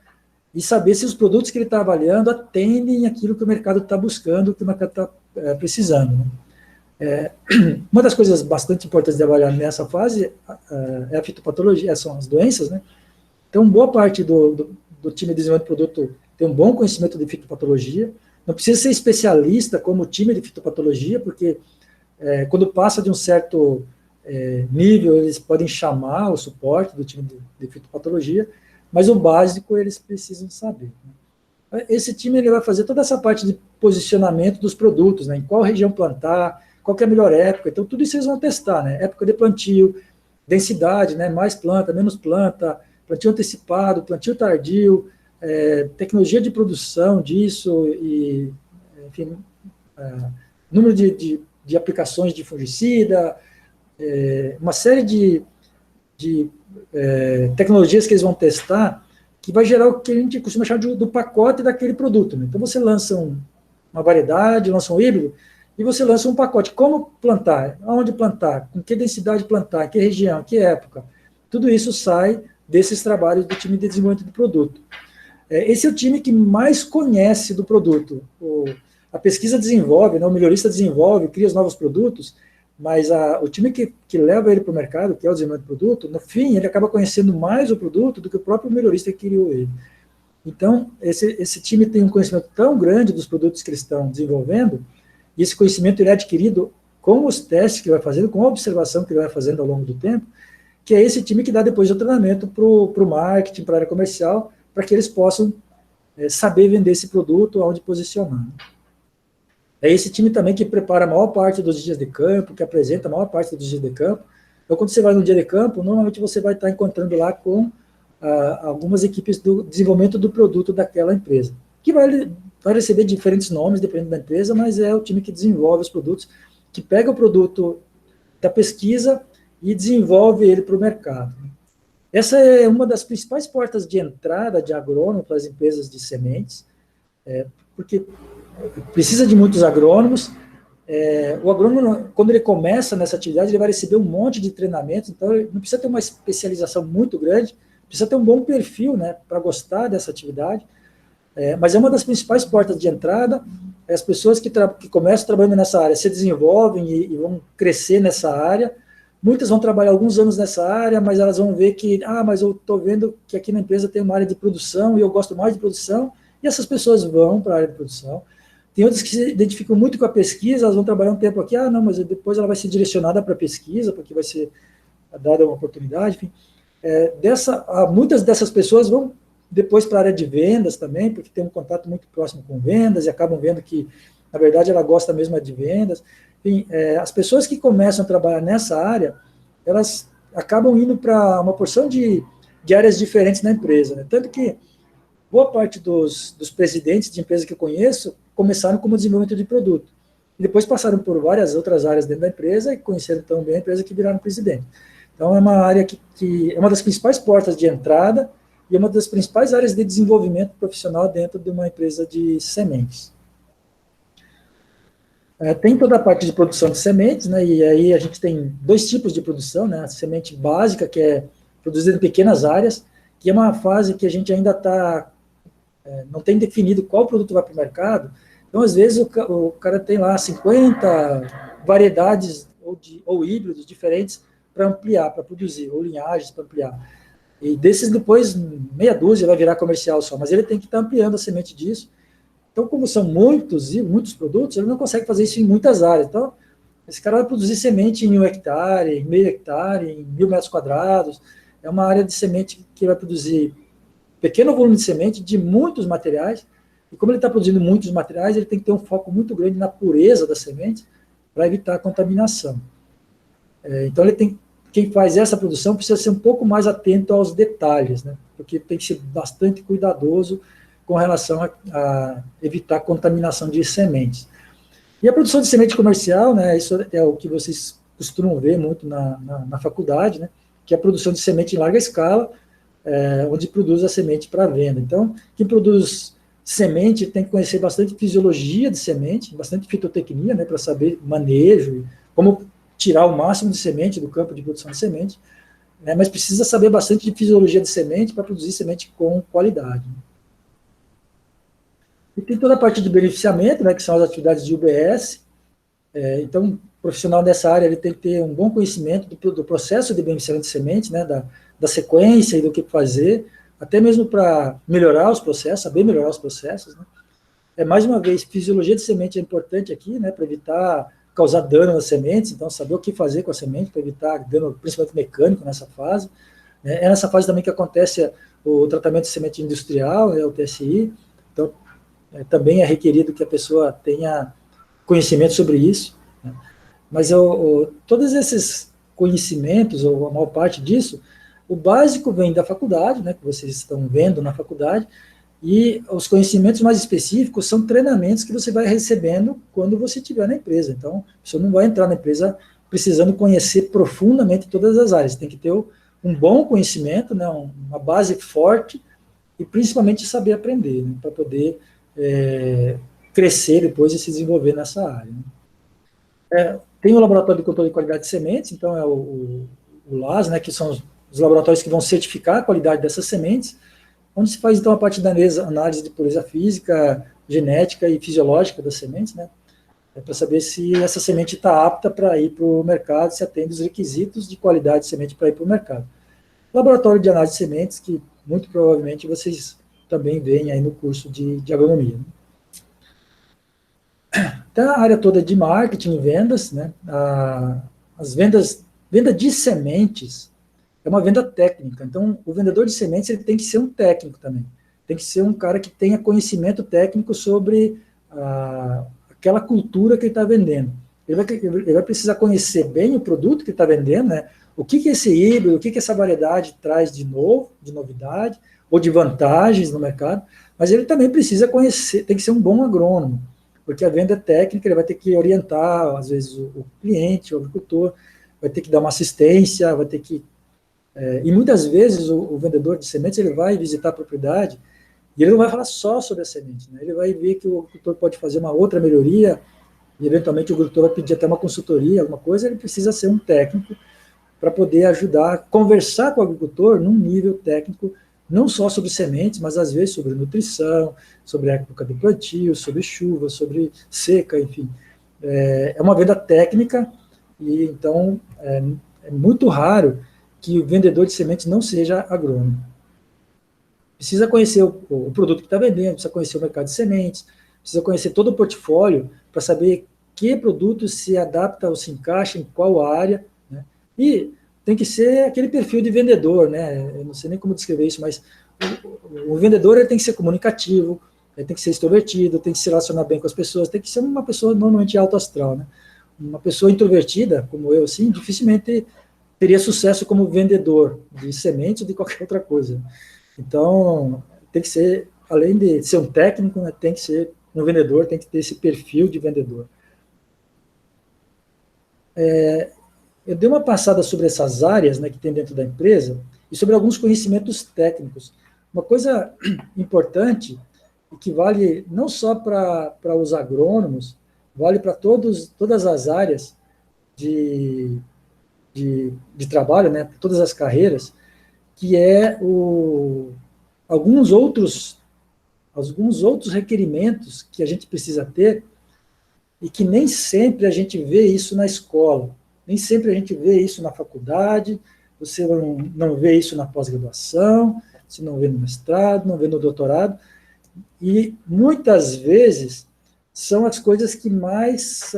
e saber se os produtos que ele está avaliando atendem aquilo que o mercado está buscando, que o mercado está precisando, né? Uma das coisas bastante importantes de avaliar nessa fase é a fitopatologia, são as doenças, né? Então, boa parte do time de desenvolvimento de produto tem um bom conhecimento de fitopatologia, não precisa ser especialista como o time de fitopatologia, porque quando passa de um certo nível, eles podem chamar o suporte do time de fitopatologia, mas o básico eles precisam saber, né? Esse time ele vai fazer toda essa parte de posicionamento dos produtos, né? Em qual região plantar, qual que é a melhor época, então tudo isso eles vão testar, né? Época de plantio, densidade, né? Mais planta, menos planta, plantio antecipado, plantio tardio, tecnologia de produção disso, e, enfim, número de aplicações de fungicida, uma série de tecnologias que eles vão testar, que vai gerar o que a gente costuma chamar do pacote daquele produto, né? Então você lança uma variedade, lança um híbrido, e você lança um pacote. Como plantar? Aonde plantar? Com que densidade plantar? Em que região? Em que época? Tudo isso sai desses trabalhos do time de desenvolvimento do produto. Esse é o time que mais conhece do produto. A pesquisa desenvolve, né, o melhorista desenvolve, cria os novos produtos, mas o time que leva ele para o mercado, que é o desenvolvimento do produto, no fim, ele acaba conhecendo mais o produto do que o próprio melhorista que criou ele. Então, esse time tem um conhecimento tão grande dos produtos que eles estão desenvolvendo, e esse conhecimento ele é adquirido com os testes que ele vai fazendo, com a observação que ele vai fazendo ao longo do tempo, que é esse time que dá depois o treinamento para o marketing, para a área comercial, para que eles possam saber vender esse produto, aonde posicionar. É esse time também que prepara a maior parte dos dias de campo, que apresenta a maior parte dos dias de campo. Então, quando você vai no dia de campo, normalmente você vai estar encontrando lá com algumas equipes do desenvolvimento do produto daquela empresa, que vai receber diferentes nomes, dependendo da empresa, mas é o time que desenvolve os produtos, que pega o produto da pesquisa e desenvolve ele para o mercado. Essa é uma das principais portas de entrada de agrônomo para as empresas de sementes, porque precisa de muitos agrônomos. O agrônomo, quando ele começa nessa atividade, ele vai receber um monte de treinamentos, então ele não precisa ter uma especialização muito grande, precisa ter um bom perfil, né, para gostar dessa atividade, mas é uma das principais portas de entrada. As pessoas que começam trabalhando nessa área se desenvolvem e vão crescer nessa área. Muitas vão trabalhar alguns anos nessa área, mas elas vão ver que, mas eu estou vendo que aqui na empresa tem uma área de produção e eu gosto mais de produção, e essas pessoas vão para a área de produção. Tem outras que se identificam muito com a pesquisa, elas vão trabalhar um tempo aqui, mas depois ela vai ser direcionada para a pesquisa, porque vai ser dada uma oportunidade, enfim. Muitas dessas pessoas vão depois para a área de vendas também, porque tem um contato muito próximo com vendas, e acabam vendo que, na verdade, ela gosta mesmo de vendas. Enfim, as pessoas que começam a trabalhar nessa área, elas acabam indo para uma porção de áreas diferentes na empresa, né? Tanto que boa parte dos presidentes de empresas que eu conheço começaram como desenvolvimento de produto, e depois passaram por várias outras áreas dentro da empresa e conheceram tão bem a empresa que viraram presidente. Então, é uma área que é uma das principais portas de entrada e é uma das principais áreas de desenvolvimento profissional dentro de uma empresa de sementes. Tem toda a parte de produção de sementes, né, e aí a gente tem dois tipos de produção, né, a semente básica, que é produzida em pequenas áreas, que é uma fase que a gente ainda não tem definido qual produto vai para o mercado. Então, às vezes, o cara tem lá 50 variedades ou híbridos diferentes para ampliar, para produzir, ou linhagens para ampliar. E desses, depois, meia dúzia vai virar comercial só, mas ele tem que estar ampliando a semente disso. Então, como são muitos produtos, ele não consegue fazer isso em muitas áreas. Então, esse cara vai produzir semente em 1 hectare, em meio hectare, em 1.000 metros quadrados. É uma área de semente que vai produzir pequeno volume de semente de muitos materiais, e como ele está produzindo muitos materiais, ele tem que ter um foco muito grande na pureza da semente para evitar a contaminação. Então, quem faz essa produção precisa ser um pouco mais atento aos detalhes, né? Porque tem que ser bastante cuidadoso com relação a evitar contaminação de sementes. E a produção de semente comercial, né, isso é o que vocês costumam ver muito na faculdade, né, que é a produção de semente em larga escala, onde produz a semente para venda. Então, quem produz semente tem que conhecer bastante fisiologia de semente, bastante fitotecnia, né, para saber manejo, como tirar o máximo de semente do campo de produção de semente, né, mas precisa saber bastante de fisiologia de semente para produzir semente com qualidade. E tem toda a parte de beneficiamento, né, que são as atividades de UBS. Então, o profissional dessa área ele tem que ter um bom conhecimento do processo de beneficiamento de sementes, né, da sequência e do que fazer, até mesmo para melhorar os processos, saber melhorar os processos, né. Mais uma vez, fisiologia de semente é importante aqui, né, para evitar causar dano nas sementes, então saber o que fazer com a semente para evitar dano, principalmente mecânico nessa fase. É nessa fase também que acontece o tratamento de semente industrial, o TSI, então também é requerido que a pessoa tenha conhecimento sobre isso, né. Mas todos esses conhecimentos, ou a maior parte disso, o básico vem da faculdade, né, que vocês estão vendo na faculdade, e os conhecimentos mais específicos são treinamentos que você vai recebendo quando você estiver na empresa. Então, você não vai entrar na empresa precisando conhecer profundamente todas as áreas. Tem que ter um bom conhecimento, né, uma base forte, e principalmente saber aprender, né, para poder crescer depois e se desenvolver nessa área, né. Tem o Laboratório de Controle de Qualidade de Sementes, então é o LAS, né, que são os laboratórios que vão certificar a qualidade dessas sementes, onde se faz, então, a parte da análise de pureza física, genética e fisiológica das sementes, né, para saber se essa semente está apta para ir para o mercado, se atende os requisitos de qualidade de semente para ir para o mercado. Laboratório de análise de sementes, que muito provavelmente vocês também veem aí no curso de agronomia, né. Então, a área toda de marketing e vendas, né, venda de sementes é uma venda técnica. Então, o vendedor de sementes ele tem que ser um técnico também. Tem que ser um cara que tenha conhecimento técnico sobre aquela cultura que ele está vendendo. Ele vai precisar conhecer bem o produto que ele está vendendo, né? O que é esse híbrido, o que essa variedade traz de novo, de novidade, ou de vantagens no mercado, mas ele também precisa conhecer, tem que ser um bom agrônomo, porque a venda técnica ele vai ter que orientar, às vezes, o cliente, o agricultor, vai ter que dar uma assistência, vai ter que e muitas vezes o vendedor de sementes ele vai visitar a propriedade e ele não vai falar só sobre a semente, né? Ele vai ver que o agricultor pode fazer uma outra melhoria e eventualmente o agricultor vai pedir até uma consultoria, alguma coisa, ele precisa ser um técnico para poder ajudar a conversar com o agricultor num nível técnico, não só sobre sementes, mas às vezes sobre nutrição, sobre a época do plantio, sobre chuva, sobre seca, enfim. É uma venda técnica e então é muito raro que o vendedor de sementes não seja agrônomo. Precisa conhecer o produto que está vendendo, precisa conhecer o mercado de sementes, precisa conhecer todo o portfólio para saber que produto se adapta ou se encaixa em qual área, né? E tem que ser aquele perfil de vendedor, né? Eu não sei nem como descrever isso, mas o vendedor ele tem que ser comunicativo, ele tem que ser extrovertido, tem que se relacionar bem com as pessoas, tem que ser uma pessoa normalmente alto astral, né? Uma pessoa introvertida, como eu, assim, dificilmente teria sucesso como vendedor de sementes ou de qualquer outra coisa. Então, tem que ser, além de ser um técnico, né, tem que ser um vendedor, tem que ter esse perfil de vendedor. Eu dei uma passada sobre essas áreas, né, que tem dentro da empresa e sobre alguns conhecimentos técnicos. Uma coisa importante, e que vale não só para os agrônomos, vale para todas as áreas de trabalho, né, todas as carreiras, que é alguns outros requerimentos que a gente precisa ter e que nem sempre a gente vê isso na escola, nem sempre a gente vê isso na faculdade, você não vê isso na pós-graduação, você não vê no mestrado, não vê no doutorado, e muitas vezes são as coisas que mais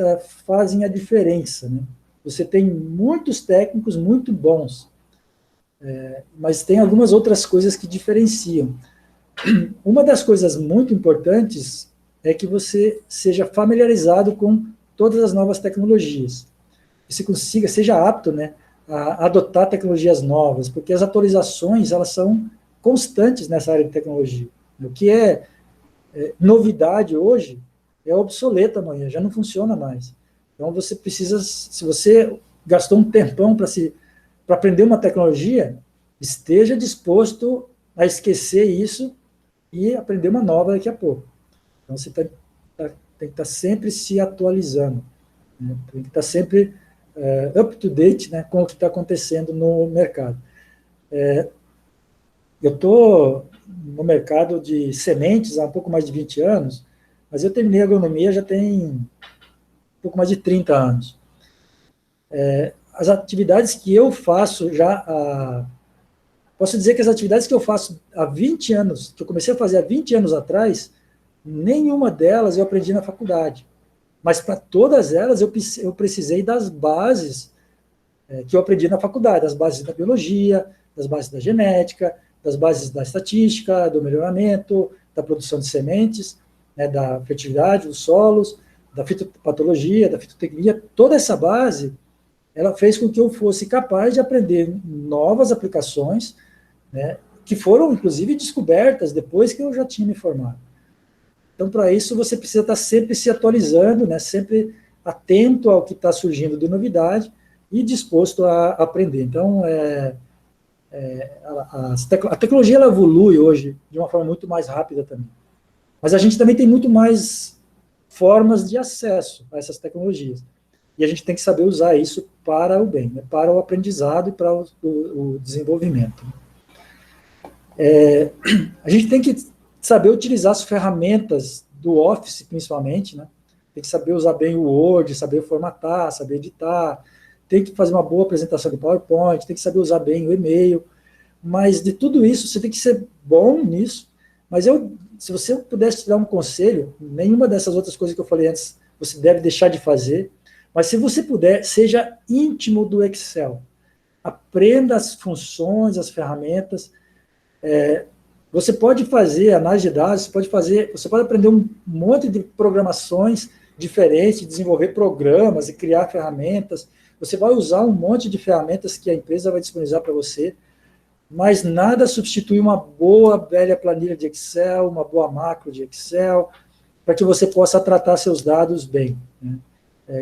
fazem a diferença, né? Você tem muitos técnicos muito bons, mas tem algumas outras coisas que diferenciam. Uma das coisas muito importantes é que você seja familiarizado com todas as novas tecnologias. Você seja apto, né, a adotar tecnologias novas, porque as atualizações elas são constantes nessa área de tecnologia. O que é novidade hoje é obsoleto amanhã, já não funciona mais. Então você precisa, se você gastou um tempão para aprender uma tecnologia, esteja disposto a esquecer isso e aprender uma nova daqui a pouco. Então você tem que estar sempre se atualizando, né? Tem que estar sempre up to date, né, com o que está acontecendo no mercado. Eu estou no mercado de sementes há um pouco mais de 20 anos, mas eu terminei a agronomia já tem um pouco mais de 30 anos. As atividades que eu faço posso dizer que as atividades que eu faço há 20 anos, que eu comecei a fazer há 20 anos atrás, nenhuma delas eu aprendi na faculdade. Mas para todas elas eu precisei das bases que eu aprendi na faculdade, das bases da biologia, das bases da genética, das bases da estatística, do melhoramento, da produção de sementes, né, da fertilidade dos solos, da fitopatologia, da fitotecnia. Toda essa base, ela fez com que eu fosse capaz de aprender novas aplicações, né, que foram, inclusive, descobertas depois que eu já tinha me formado. Então, para isso, você precisa estar sempre se atualizando, né, sempre atento ao que está surgindo de novidade e disposto a aprender. Então, a tecnologia ela evolui hoje de uma forma muito mais rápida também. Mas a gente também tem muito mais formas de acesso a essas tecnologias. E a gente tem que saber usar isso para o bem, né, para o aprendizado e para o desenvolvimento. A gente tem que saber utilizar as ferramentas do Office, principalmente, né? Tem que saber usar bem o Word, saber formatar, saber editar, tem que fazer uma boa apresentação do PowerPoint, tem que saber usar bem o e-mail, mas de tudo isso, você tem que ser bom nisso, mas se você pudesse te dar um conselho, nenhuma dessas outras coisas que eu falei antes, você deve deixar de fazer, mas se você puder, seja íntimo do Excel, aprenda as funções, as ferramentas, você pode fazer análise de dados, você pode aprender um monte de programações diferentes, desenvolver programas e criar ferramentas, você vai usar um monte de ferramentas que a empresa vai disponibilizar para você, mas nada substitui uma boa, velha planilha de Excel, uma boa macro de Excel, para que você possa tratar seus dados bem, né?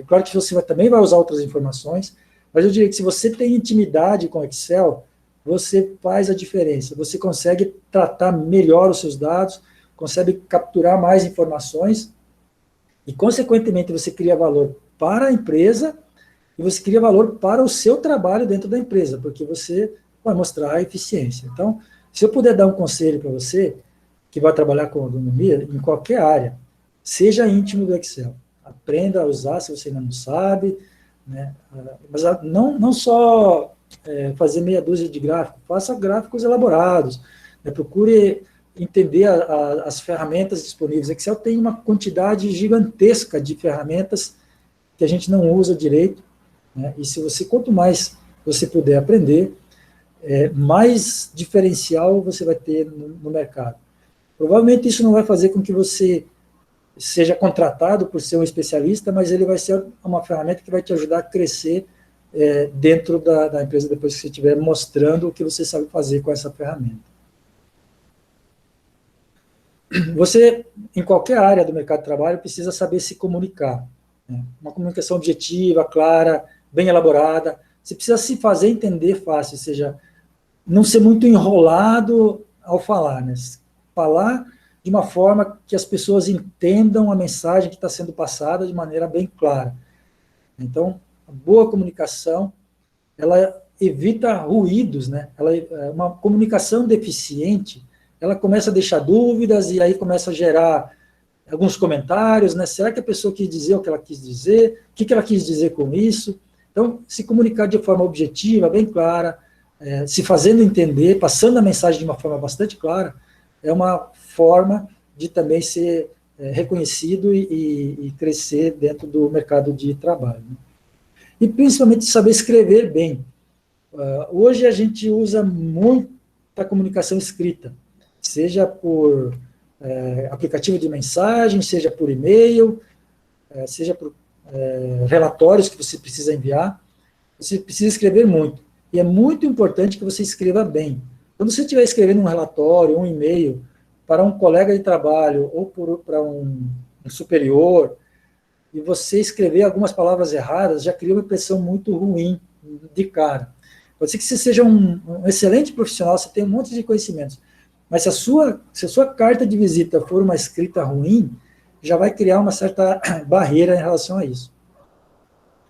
Claro que você também vai usar outras informações, mas eu diria que se você tem intimidade com Excel, você faz a diferença, você consegue tratar melhor os seus dados, consegue capturar mais informações, e, consequentemente, você cria valor para a empresa, e você cria valor para o seu trabalho dentro da empresa, porque você vai mostrar a eficiência. Então, se eu puder dar um conselho para você, que vai trabalhar com agronomia, em qualquer área, seja íntimo do Excel. Aprenda a usar, se você ainda não sabe, né? Mas não só fazer meia dúzia de gráficos, faça gráficos elaborados, né? Procure entender as ferramentas disponíveis. Excel tem uma quantidade gigantesca de ferramentas que a gente não usa direito, né? E quanto mais você puder aprender, mais diferencial você vai ter no mercado. Provavelmente isso não vai fazer com que você seja contratado por ser um especialista, mas ele vai ser uma ferramenta que vai te ajudar a crescer dentro da empresa depois que você estiver mostrando o que você sabe fazer com essa ferramenta. Você, em qualquer área do mercado de trabalho, precisa saber se comunicar, né? Uma comunicação objetiva, clara, bem elaborada. Você precisa se fazer entender fácil, ou seja, não ser muito enrolado ao falar, né? Falar de uma forma que as pessoas entendam a mensagem que está sendo passada de maneira bem clara. Então, a boa comunicação, ela evita ruídos, né? Uma comunicação deficiente, ela começa a deixar dúvidas e aí começa a gerar alguns comentários, né? Será que a pessoa quis dizer o que ela quis dizer? O que ela quis dizer com isso? Então, se comunicar de forma objetiva, bem clara, se fazendo entender, passando a mensagem de uma forma bastante clara, é uma forma de também ser reconhecido e crescer dentro do mercado de trabalho, né? E principalmente saber escrever bem. Hoje a gente usa muita comunicação escrita, seja por aplicativo de mensagem, seja por e-mail, seja por relatórios que você precisa enviar. Você precisa escrever muito. E é muito importante que você escreva bem. Quando você estiver escrevendo um relatório, um e-mail, para um colega de trabalho ou para um superior, e você escrever algumas palavras erradas, já cria uma impressão muito ruim de cara. Pode ser que você seja um excelente profissional, você tem um monte de conhecimentos, mas se a sua carta de visita for uma escrita ruim, já vai criar uma certa barreira em relação a isso.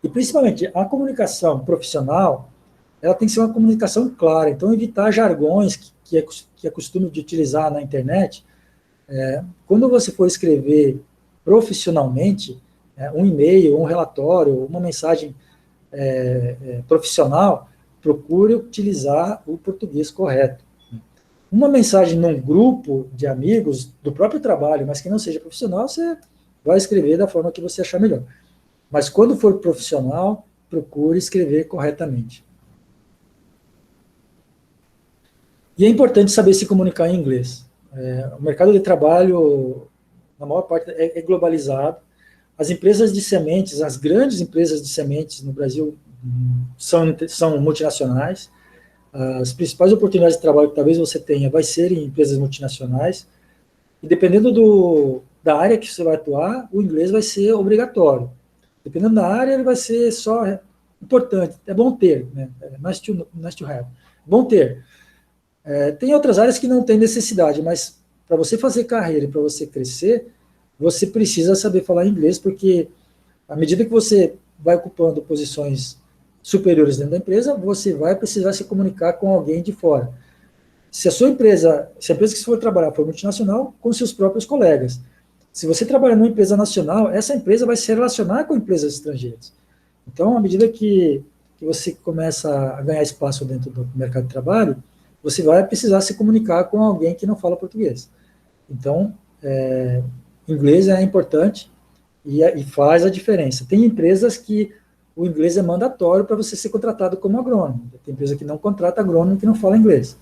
E, principalmente, a comunicação profissional, ela tem que ser uma comunicação clara, então evitar jargões que é costume de utilizar na internet. Quando você for escrever profissionalmente, um e-mail, um relatório, uma mensagem profissional, procure utilizar o português correto. Uma mensagem num grupo de amigos do próprio trabalho, mas que não seja profissional, você vai escrever da forma que você achar melhor. Mas quando for profissional, procure escrever corretamente. E é importante saber se comunicar em inglês. O mercado de trabalho, na maior parte, é globalizado. As empresas de sementes, as grandes empresas de sementes no Brasil são multinacionais. As principais oportunidades de trabalho que talvez você tenha vai ser em empresas multinacionais. E dependendo da área que você vai atuar, o inglês vai ser obrigatório. Dependendo da área, ele vai ser só importante. É bom ter, né? Nice to have. Bom ter. Tem outras áreas que não tem necessidade, mas para você fazer carreira e para você crescer, você precisa saber falar inglês, porque à medida que você vai ocupando posições superiores dentro da empresa, você vai precisar se comunicar com alguém de fora. Se a empresa que você for trabalhar for multinacional, com seus próprios colegas. Se você trabalhar numa empresa nacional, essa empresa vai se relacionar com empresas estrangeiras. Então, à medida que você começa a ganhar espaço dentro do mercado de trabalho, você vai precisar se comunicar com alguém que não fala português. Então, inglês é importante e faz a diferença. Tem empresas que o inglês é mandatório para você ser contratado como agrônomo. Tem empresa que não contrata agrônomo que não fala inglês.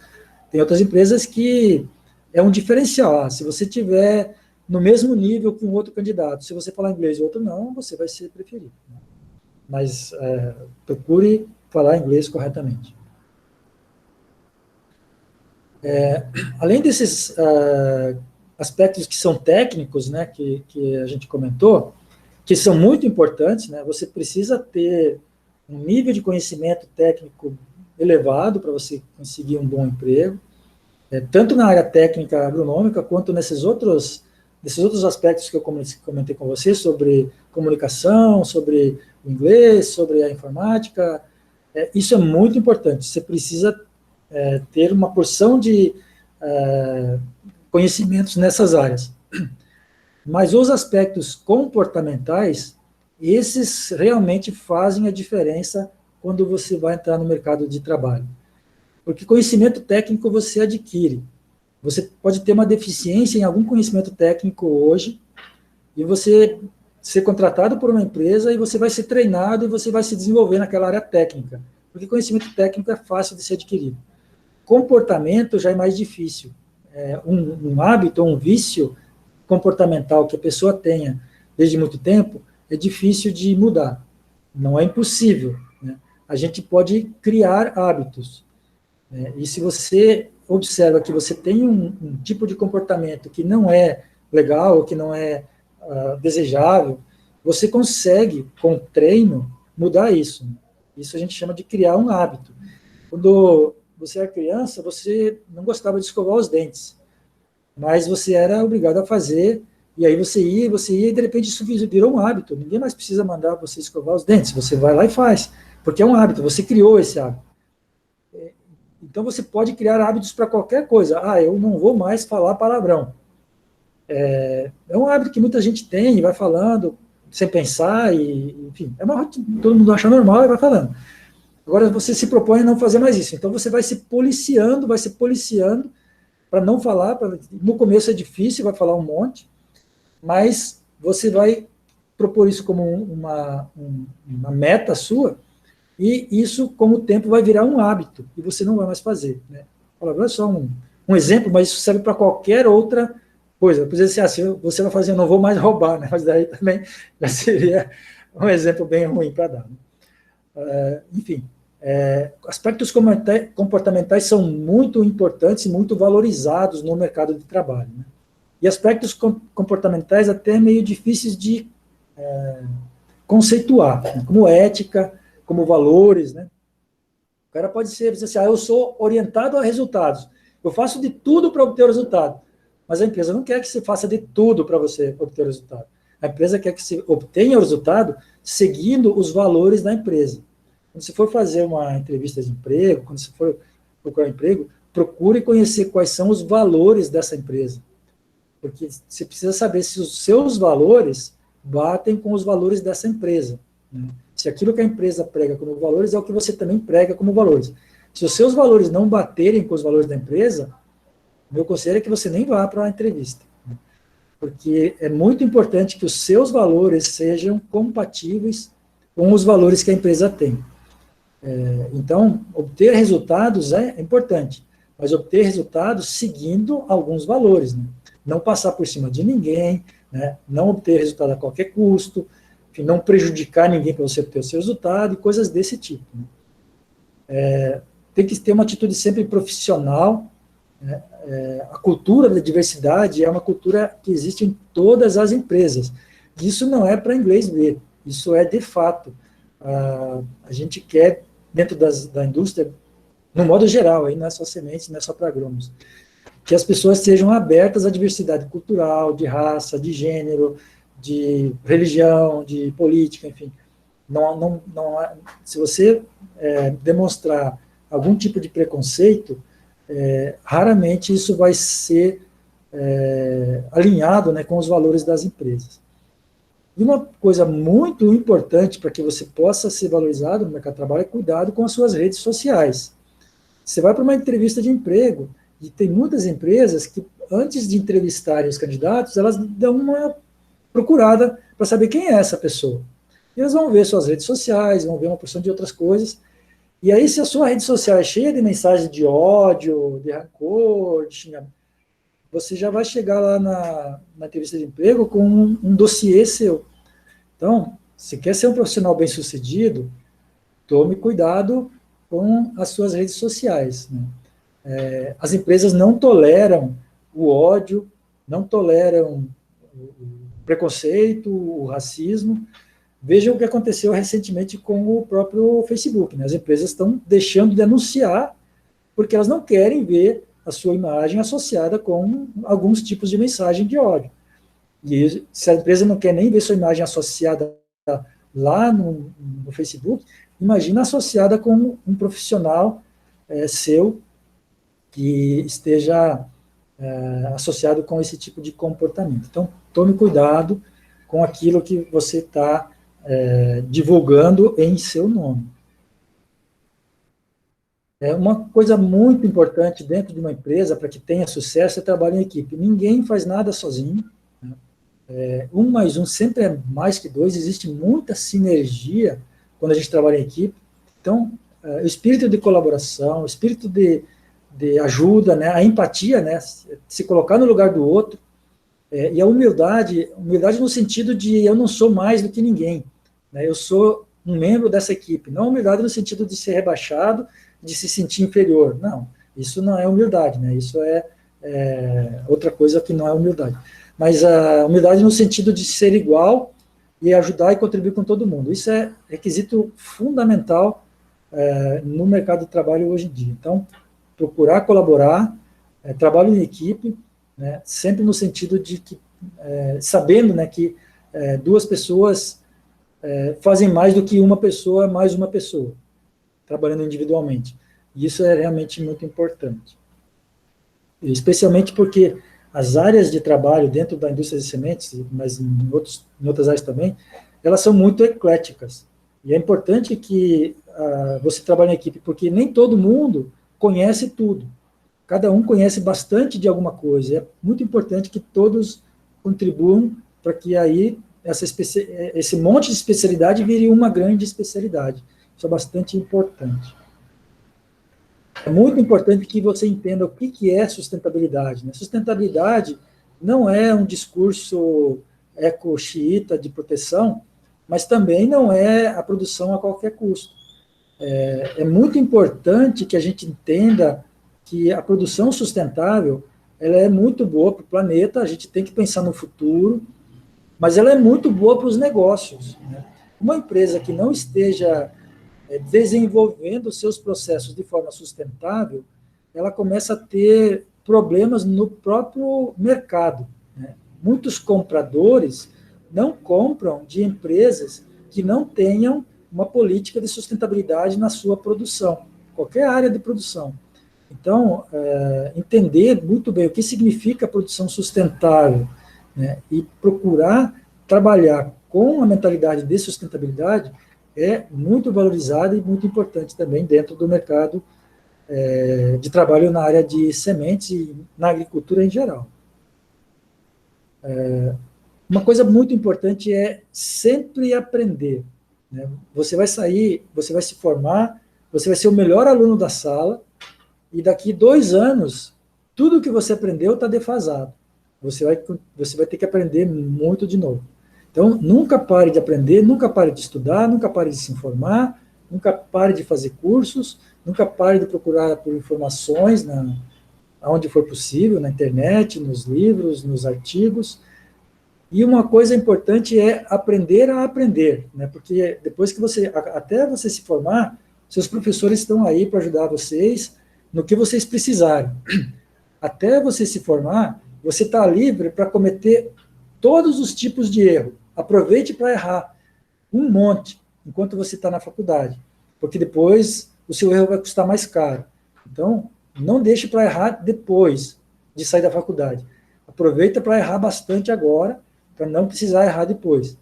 Tem outras empresas que é um diferencial. Se você tiver no mesmo nível que um outro candidato, se você falar inglês e o outro não, você vai ser preferido. Mas procure falar inglês corretamente. Além desses aspectos que são técnicos, né, que a gente comentou, que são muito importantes, né, você precisa ter um nível de conhecimento técnico elevado para você conseguir um bom emprego, tanto na área técnica agronômica, quanto nesses outros aspectos que eu comentei com você, sobre comunicação, sobre o inglês, sobre a informática. Isso é muito importante. Você precisa ter uma porção de conhecimentos nessas áreas. Mas os aspectos comportamentais, esses realmente fazem a diferença quando você vai entrar no mercado de trabalho. Porque conhecimento técnico você adquire. Você pode ter uma deficiência em algum conhecimento técnico hoje, e você ser contratado por uma empresa, e você vai ser treinado, e você vai se desenvolver naquela área técnica. Porque conhecimento técnico é fácil de ser adquirido. Comportamento já é mais difícil. Um hábito, um vício comportamental que a pessoa tenha desde muito tempo, é difícil de mudar. Não é impossível, né? A gente pode criar hábitos. E se você observa que você tem um tipo de comportamento que não é legal, ou que não é desejável, você consegue, com treino, mudar isso. Isso a gente chama de criar um hábito. Quando você era criança, você não gostava de escovar os dentes, mas você era obrigado a fazer, e aí você ia, e de repente isso virou um hábito. Ninguém mais precisa mandar você escovar os dentes, você vai lá e faz, porque é um hábito, você criou esse hábito. Então você pode criar hábitos para qualquer coisa. Eu não vou mais falar palavrão. É um hábito que muita gente tem, e vai falando sem pensar, enfim, é uma rotina, todo mundo acha normal e vai falando. Agora você se propõe a não fazer mais isso. Então você vai se policiando para não falar. No começo é difícil, vai falar um monte, mas você vai propor isso como uma meta sua, e isso, com o tempo, vai virar um hábito, e você não vai mais fazer. Né? É só um exemplo, mas isso serve para qualquer outra coisa. Por exemplo, assim, você vai fazer, eu não vou mais roubar, né? Mas daí também já seria um exemplo bem ruim para dar. Né? Enfim, aspectos comportamentais são muito importantes e muito valorizados no mercado de trabalho. Né? E aspectos comportamentais até meio difíceis de conceituar, né? Como ética, como valores. Né? O cara pode dizer assim, eu sou orientado a resultados, eu faço de tudo para obter o resultado, mas a empresa não quer que você faça de tudo para você obter o resultado. A empresa quer que você obtenha o resultado seguindo os valores da empresa. Quando você for fazer uma entrevista de emprego, quando você for procurar emprego, procure conhecer quais são os valores dessa empresa. Porque você precisa saber se os seus valores batem com os valores dessa empresa, né? Se aquilo que a empresa prega como valores é o que você também prega como valores. Se os seus valores não baterem com os valores da empresa, meu conselho é que você nem vá para a entrevista, né? Porque é muito importante que os seus valores sejam compatíveis com os valores que a empresa tem. Então, obter resultados é importante, mas obter resultados seguindo alguns valores, né? Não passar por cima de ninguém, né? Não obter resultado a qualquer custo, não prejudicar ninguém para você obter o seu resultado, e coisas desse tipo, né? Tem que ter uma atitude sempre profissional, né? A cultura da diversidade é uma cultura que existe em todas as empresas. Isso não é para inglês ver, isso é de fato. A gente quer, dentro da indústria, no modo geral, aí não é só sementes, não é só para agrônomos, que as pessoas sejam abertas à diversidade cultural, de raça, de gênero, de religião, de política, enfim. Se você demonstrar algum tipo de preconceito, raramente isso vai ser alinhado, né, com os valores das empresas. E uma coisa muito importante para que você possa ser valorizado no mercado de trabalho é cuidado com as suas redes sociais. Você vai para uma entrevista de emprego, e tem muitas empresas que, antes de entrevistarem os candidatos, elas dão uma procurada para saber quem é essa pessoa. E eles vão ver suas redes sociais, vão ver uma porção de outras coisas. E aí, se a sua rede social é cheia de mensagens de ódio, de rancor, de xingamento, você já vai chegar lá na entrevista de emprego com um dossiê seu. Então, se quer ser um profissional bem-sucedido, tome cuidado com as suas redes sociais, né? As empresas não toleram o ódio, não toleram o preconceito, o racismo. Vejam o que aconteceu recentemente com o próprio Facebook, né? As empresas estão deixando de anunciar porque elas não querem ver a sua imagem associada com alguns tipos de mensagem de ódio. E se a empresa não quer nem ver sua imagem associada lá no Facebook, imagina associada com um profissional seu que esteja associado com esse tipo de comportamento. Então, tome cuidado com aquilo que você está divulgando em seu nome. Uma coisa muito importante dentro de uma empresa, para que tenha sucesso, é trabalho em equipe. Ninguém faz nada sozinho, né? 1 mais 1 sempre é mais que 2, existe muita sinergia quando a gente trabalha em equipe. Então, o espírito de colaboração, o espírito de ajuda, né? A empatia, né? Se colocar no lugar do outro, e a humildade no sentido de eu não sou mais do que ninguém, né? Eu sou um membro dessa equipe, não humildade no sentido de ser rebaixado, de se sentir inferior, não, isso não é humildade, né? Isso é outra coisa que não é humildade, mas a humildade no sentido de ser igual e ajudar e contribuir com todo mundo, isso é requisito fundamental no mercado de trabalho hoje em dia. Então, procurar colaborar, trabalho em equipe, né, sempre no sentido de que, sabendo, né, que 2 pessoas fazem mais do que uma pessoa mais uma pessoa, trabalhando individualmente. E isso é realmente muito importante. Especialmente porque as áreas de trabalho dentro da indústria de sementes, mas em outras áreas também, elas são muito ecléticas. E é importante que você trabalhe em equipe, porque nem todo mundo conhece tudo. Cada um conhece bastante de alguma coisa. É muito importante que todos contribuam para que aí esse monte de especialidade vire uma grande especialidade. Isso é bastante importante. É muito importante que você entenda o que é sustentabilidade, né? Sustentabilidade não é um discurso eco-xiita de proteção, mas também não é a produção a qualquer custo. É muito importante que a gente entenda que a produção sustentável ela é muito boa para o planeta, a gente tem que pensar no futuro, mas ela é muito boa para os negócios, né? Uma empresa que não esteja desenvolvendo seus processos de forma sustentável, ela começa a ter problemas no próprio mercado, né? Muitos compradores não compram de empresas que não tenham uma política de sustentabilidade na sua produção, qualquer área de produção. Então, entender muito bem o que significa produção sustentável, né, e procurar trabalhar com a mentalidade de sustentabilidade é muito valorizado e muito importante também dentro do mercado de trabalho na área de sementes e na agricultura em geral. Uma coisa muito importante é sempre aprender, né? Você vai sair, você vai se formar, você vai ser o melhor aluno da sala, e daqui 2 anos, tudo que você aprendeu está defasado. Você vai ter que aprender muito de novo. Então, nunca pare de aprender, nunca pare de estudar, nunca pare de se informar, nunca pare de fazer cursos, nunca pare de procurar por informações onde for possível, na internet, nos livros, nos artigos. E uma coisa importante é aprender a aprender, né? Porque depois que até você se formar, seus professores estão aí para ajudar vocês no que vocês precisarem. Até você se formar, você está livre para cometer todos os tipos de erro. Aproveite para errar um monte enquanto você está na faculdade, porque depois o seu erro vai custar mais caro. Então, não deixe para errar depois de sair da faculdade. Aproveita para errar bastante agora, para não precisar errar depois.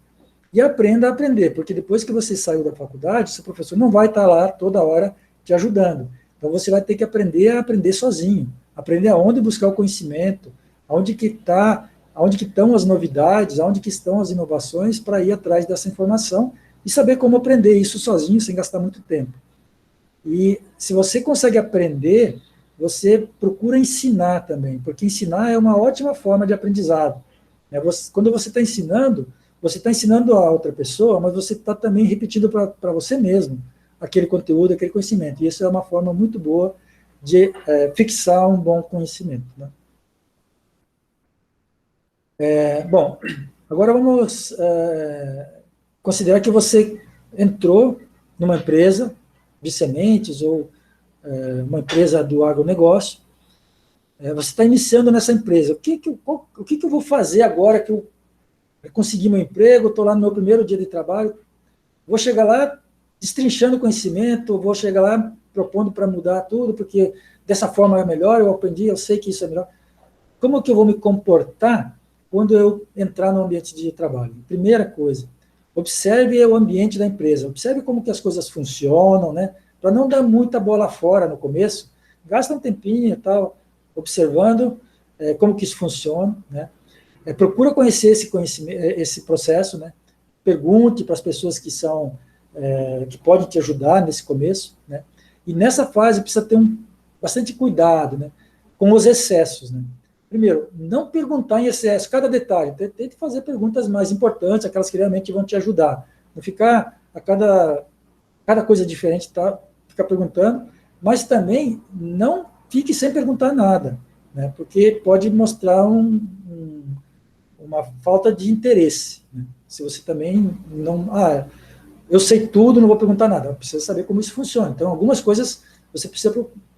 E aprenda a aprender, porque depois que você saiu da faculdade, seu professor não vai estar lá toda hora te ajudando. Então, você vai ter que aprender a aprender sozinho, aprender aonde buscar o conhecimento, aonde que estão as novidades, aonde que estão as inovações, para ir atrás dessa informação e saber como aprender isso sozinho, sem gastar muito tempo. E se você consegue aprender, você procura ensinar também, porque ensinar é uma ótima forma de aprendizado. Quando você está ensinando a outra pessoa, mas você está também repetindo para você mesmo aquele conteúdo, aquele conhecimento. E isso é uma forma muito boa de fixar um bom conhecimento, né? Bom, agora vamos considerar que você entrou numa empresa de sementes ou uma empresa do agronegócio. Você está iniciando nessa empresa. O que eu vou fazer agora que eu consegui meu emprego, estou lá no meu primeiro dia de trabalho? Vou chegar lá destrinchando conhecimento, vou chegar lá propondo para mudar tudo, porque dessa forma é melhor, eu aprendi, eu sei que isso é melhor. Como que eu vou me comportar quando eu entrar no ambiente de trabalho? Primeira coisa, observe o ambiente da empresa, observe como que as coisas funcionam, né? Para não dar muita bola fora no começo, gasta um tempinho e tal, observando como que isso funciona, né? Procura conhecer esse processo, né? Pergunte para as pessoas que podem te ajudar nesse começo, né? E nessa fase precisa ter bastante cuidado, né, com os excessos, né? Primeiro, não perguntar em excesso cada detalhe, tente fazer perguntas mais importantes, aquelas que realmente vão te ajudar. Não ficar a cada coisa diferente, ficar perguntando, mas também não fique sem perguntar nada, né, porque pode mostrar uma falta de interesse, né? Se você também não... eu sei tudo, não vou perguntar nada. Precisa saber como isso funciona. Então, algumas coisas você precisa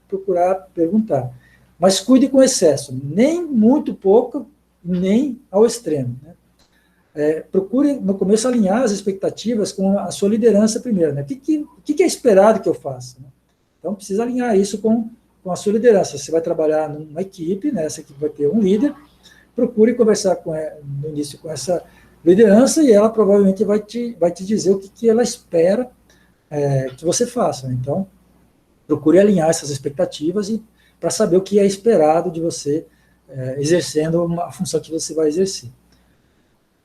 procurar perguntar. Mas cuide com excesso, nem muito pouco, nem ao extremo, né? Procure, no começo, alinhar as expectativas com a sua liderança primeiro, né? O que é esperado que eu faça, né? Então, precisa alinhar isso com a sua liderança. Você vai trabalhar numa equipe, né? Essa equipe vai ter um líder. Procure conversar no início com essa liderança e ela provavelmente vai te dizer o que ela espera que você faça, né? Então, procure alinhar essas expectativas para saber o que é esperado de você exercendo a função que você vai exercer.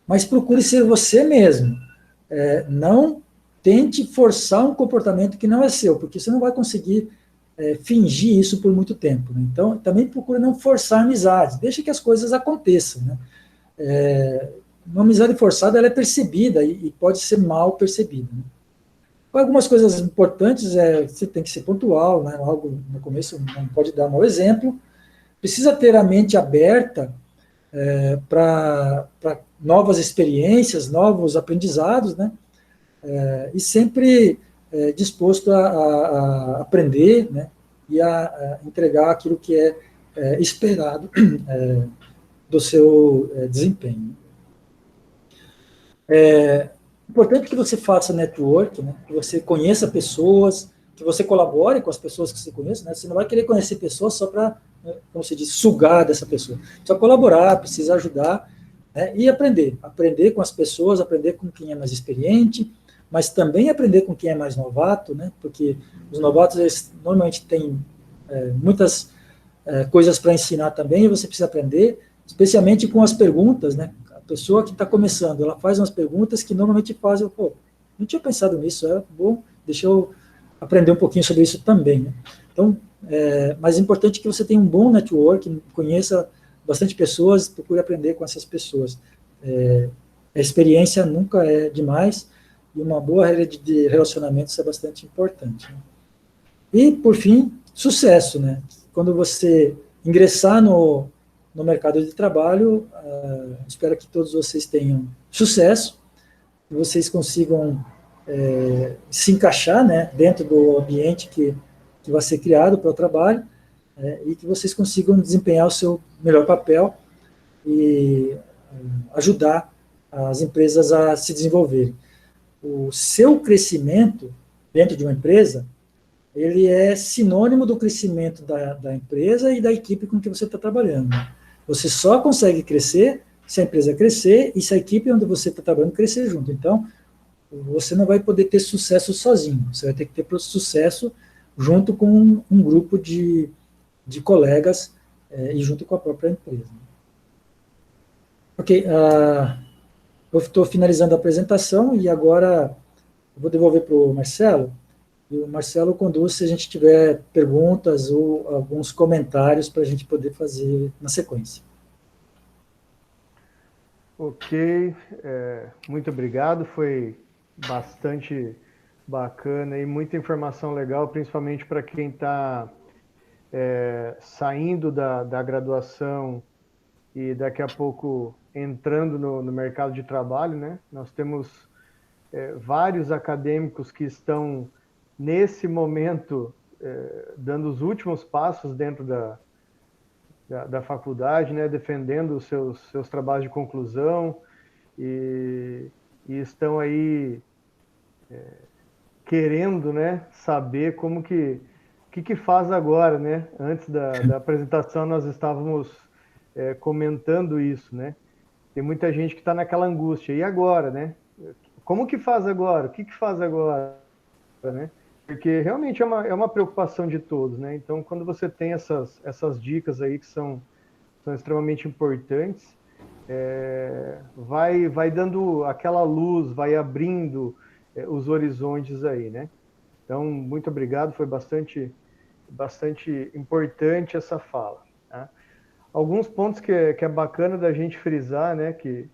Mas procure ser você mesmo. Não tente forçar um comportamento que não é seu, porque você não vai conseguir fingir isso por muito tempo, né? Então, também procure não forçar amizades, deixa que as coisas aconteçam, né? Uma amizade forçada ela é percebida e pode ser mal percebida, né? Algumas coisas importantes você tem que ser pontual, né? Algo no começo não pode dar mau exemplo, precisa ter a mente aberta para novas experiências, novos aprendizados, né? E sempre disposto a aprender, né? E a entregar aquilo que é esperado do seu desempenho. Importante que você faça network, né? Que você conheça pessoas, que você colabore com as pessoas que você conhece, né? Você não vai querer conhecer pessoas só para, como se diz, sugar dessa pessoa. Precisa colaborar, precisa ajudar, né? E aprender com as pessoas, aprender com quem é mais experiente, mas também aprender com quem é mais novato, né? Porque os novatos, eles normalmente têm muitas coisas para ensinar também, e você precisa aprender, especialmente com as perguntas, né? A pessoa que está começando, ela faz umas perguntas que normalmente fazem, pô, não tinha pensado nisso, é bom, deixa eu aprender um pouquinho sobre isso também, né? Então, mas é importante que você tenha um bom network, conheça bastante pessoas, procure aprender com essas pessoas. A experiência nunca é demais, e uma boa rede de relacionamentos é bastante importante, né? E, por fim, sucesso, né? Quando você ingressar no mercado de trabalho, espero que todos vocês tenham sucesso, que vocês consigam se encaixar, né, dentro do ambiente que vai ser criado para o trabalho, e que vocês consigam desempenhar o seu melhor papel e ajudar as empresas a se desenvolverem. O seu crescimento dentro de uma empresa, ele é sinônimo do crescimento da empresa e da equipe com que você está trabalhando. Você só consegue crescer se a empresa crescer e se a equipe onde você está trabalhando crescer junto. Então, você não vai poder ter sucesso sozinho, você vai ter que ter sucesso junto com um grupo de colegas e junto com a própria empresa. Ok, eu estou finalizando a apresentação e agora eu vou devolver para o Marcelo, e o Marcelo conduz se a gente tiver perguntas ou alguns comentários para a gente poder fazer na sequência. Ok, muito obrigado, foi bastante bacana e muita informação legal, principalmente para quem está saindo da graduação e daqui a pouco entrando no mercado de trabalho, né? Nós temos vários acadêmicos que estão nesse momento dando os últimos passos dentro da faculdade, né? Defendendo os seus trabalhos de conclusão e estão aí querendo, né, saber como que faz agora, né? Antes da apresentação nós estávamos comentando isso, né? Tem muita gente que está naquela angústia. E agora, né? Como que faz agora? O que faz agora, né? Porque realmente é uma preocupação de todos, né? Então, quando você tem essas dicas aí que são extremamente importantes, vai dando aquela luz, vai abrindo os horizontes aí, né? Então, muito obrigado, foi bastante importante essa fala, tá? Alguns pontos que é bacana da gente frisar, né, que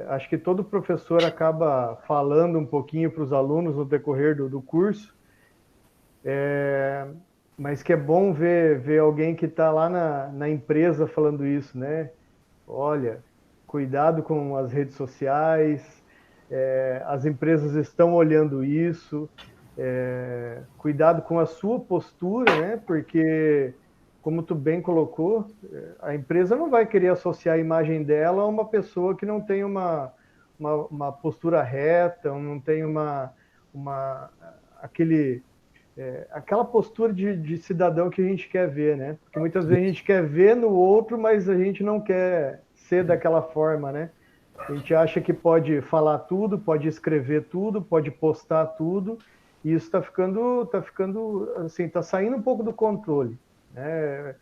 acho que todo professor acaba falando um pouquinho para os alunos no decorrer do curso, mas que é bom ver alguém que está lá na empresa falando isso, né? Olha, cuidado com as redes sociais, as empresas estão olhando isso, cuidado com a sua postura, né? Porque, como tu bem colocou, a empresa não vai querer associar a imagem dela a uma pessoa que não tem uma postura reta, não tem aquela postura de cidadão que a gente quer ver, né? Porque muitas vezes a gente quer ver no outro, mas a gente não quer ser daquela forma, né? A gente acha que pode falar tudo, pode escrever tudo, pode postar tudo, e isso está ficando assim, está saindo um pouco do controle, né?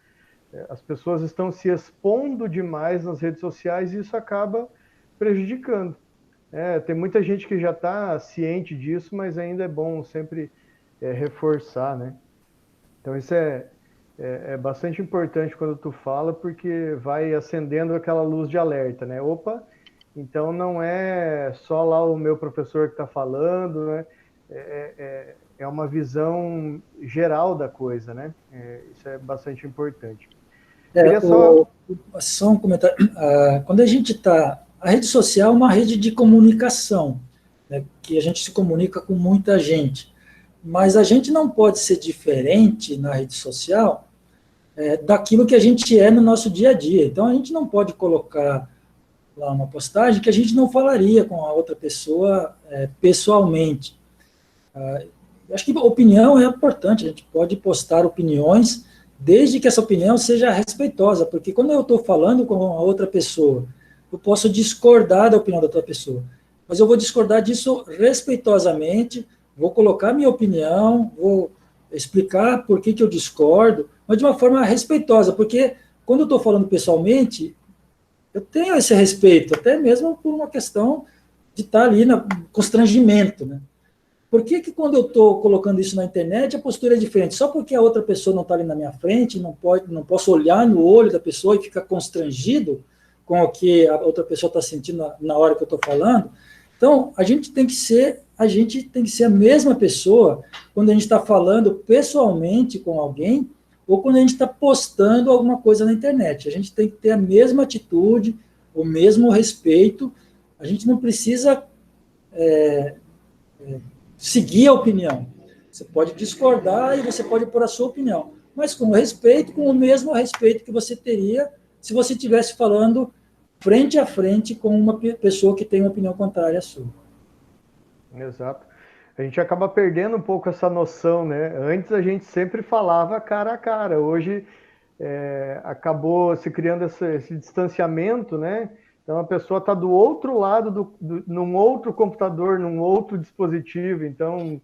As pessoas estão se expondo demais nas redes sociais e isso acaba prejudicando. Tem muita gente que já está ciente disso, mas ainda é bom sempre reforçar, né? Então isso é bastante importante quando tu fala, porque vai acendendo aquela luz de alerta, né? Opa, então não é só lá o meu professor que está falando, né? É uma visão geral da coisa, né? Isso é bastante importante. Só um comentário. Quando a gente está... A rede social é uma rede de comunicação, né, que a gente se comunica com muita gente. Mas a gente não pode ser diferente na rede social daquilo que a gente é no nosso dia a dia. Então, a gente não pode colocar lá uma postagem que a gente não falaria com a outra pessoa pessoalmente. acho que opinião é importante, a gente pode postar opiniões, desde que essa opinião seja respeitosa, porque quando eu estou falando com a outra pessoa, eu posso discordar da opinião da outra pessoa, mas eu vou discordar disso respeitosamente, vou colocar minha opinião, vou explicar por que eu discordo, mas de uma forma respeitosa, porque quando eu estou falando pessoalmente, eu tenho esse respeito, até mesmo por uma questão de estar ali no constrangimento, né? Por que quando eu estou colocando isso na internet, a postura é diferente? Só porque a outra pessoa não está ali na minha frente, não posso olhar no olho da pessoa e ficar constrangido com o que a outra pessoa está sentindo na hora que eu estou falando? Então, a gente tem que ser a mesma pessoa quando a gente está falando pessoalmente com alguém ou quando a gente está postando alguma coisa na internet. A gente tem que ter a mesma atitude, o mesmo respeito. A gente não precisa seguir a opinião. Você pode discordar e você pode pôr a sua opinião, mas com respeito, com o mesmo respeito que você teria se você estivesse falando frente a frente com uma pessoa que tem uma opinião contrária à sua. Exato. A gente acaba perdendo um pouco essa noção, né? Antes a gente sempre falava cara a cara, hoje acabou se criando esse distanciamento, né? Então a pessoa está do outro lado, num outro computador, num outro dispositivo, então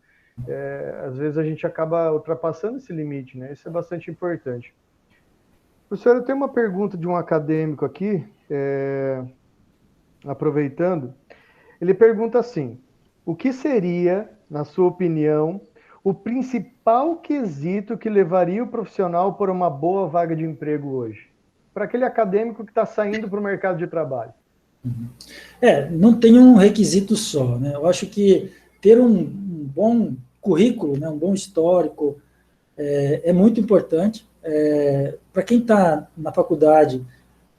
às vezes a gente acaba ultrapassando esse limite, né? Isso é bastante importante. Professor, eu tenho uma pergunta de um acadêmico aqui, aproveitando. Ele pergunta assim: o que seria, na sua opinião, o principal quesito que levaria o profissional por uma boa vaga de emprego hoje? Para aquele acadêmico que está saindo para o mercado de trabalho. Não tem um requisito só, né? Eu acho que ter um bom currículo, né, um bom histórico, é muito importante. Para quem está na faculdade,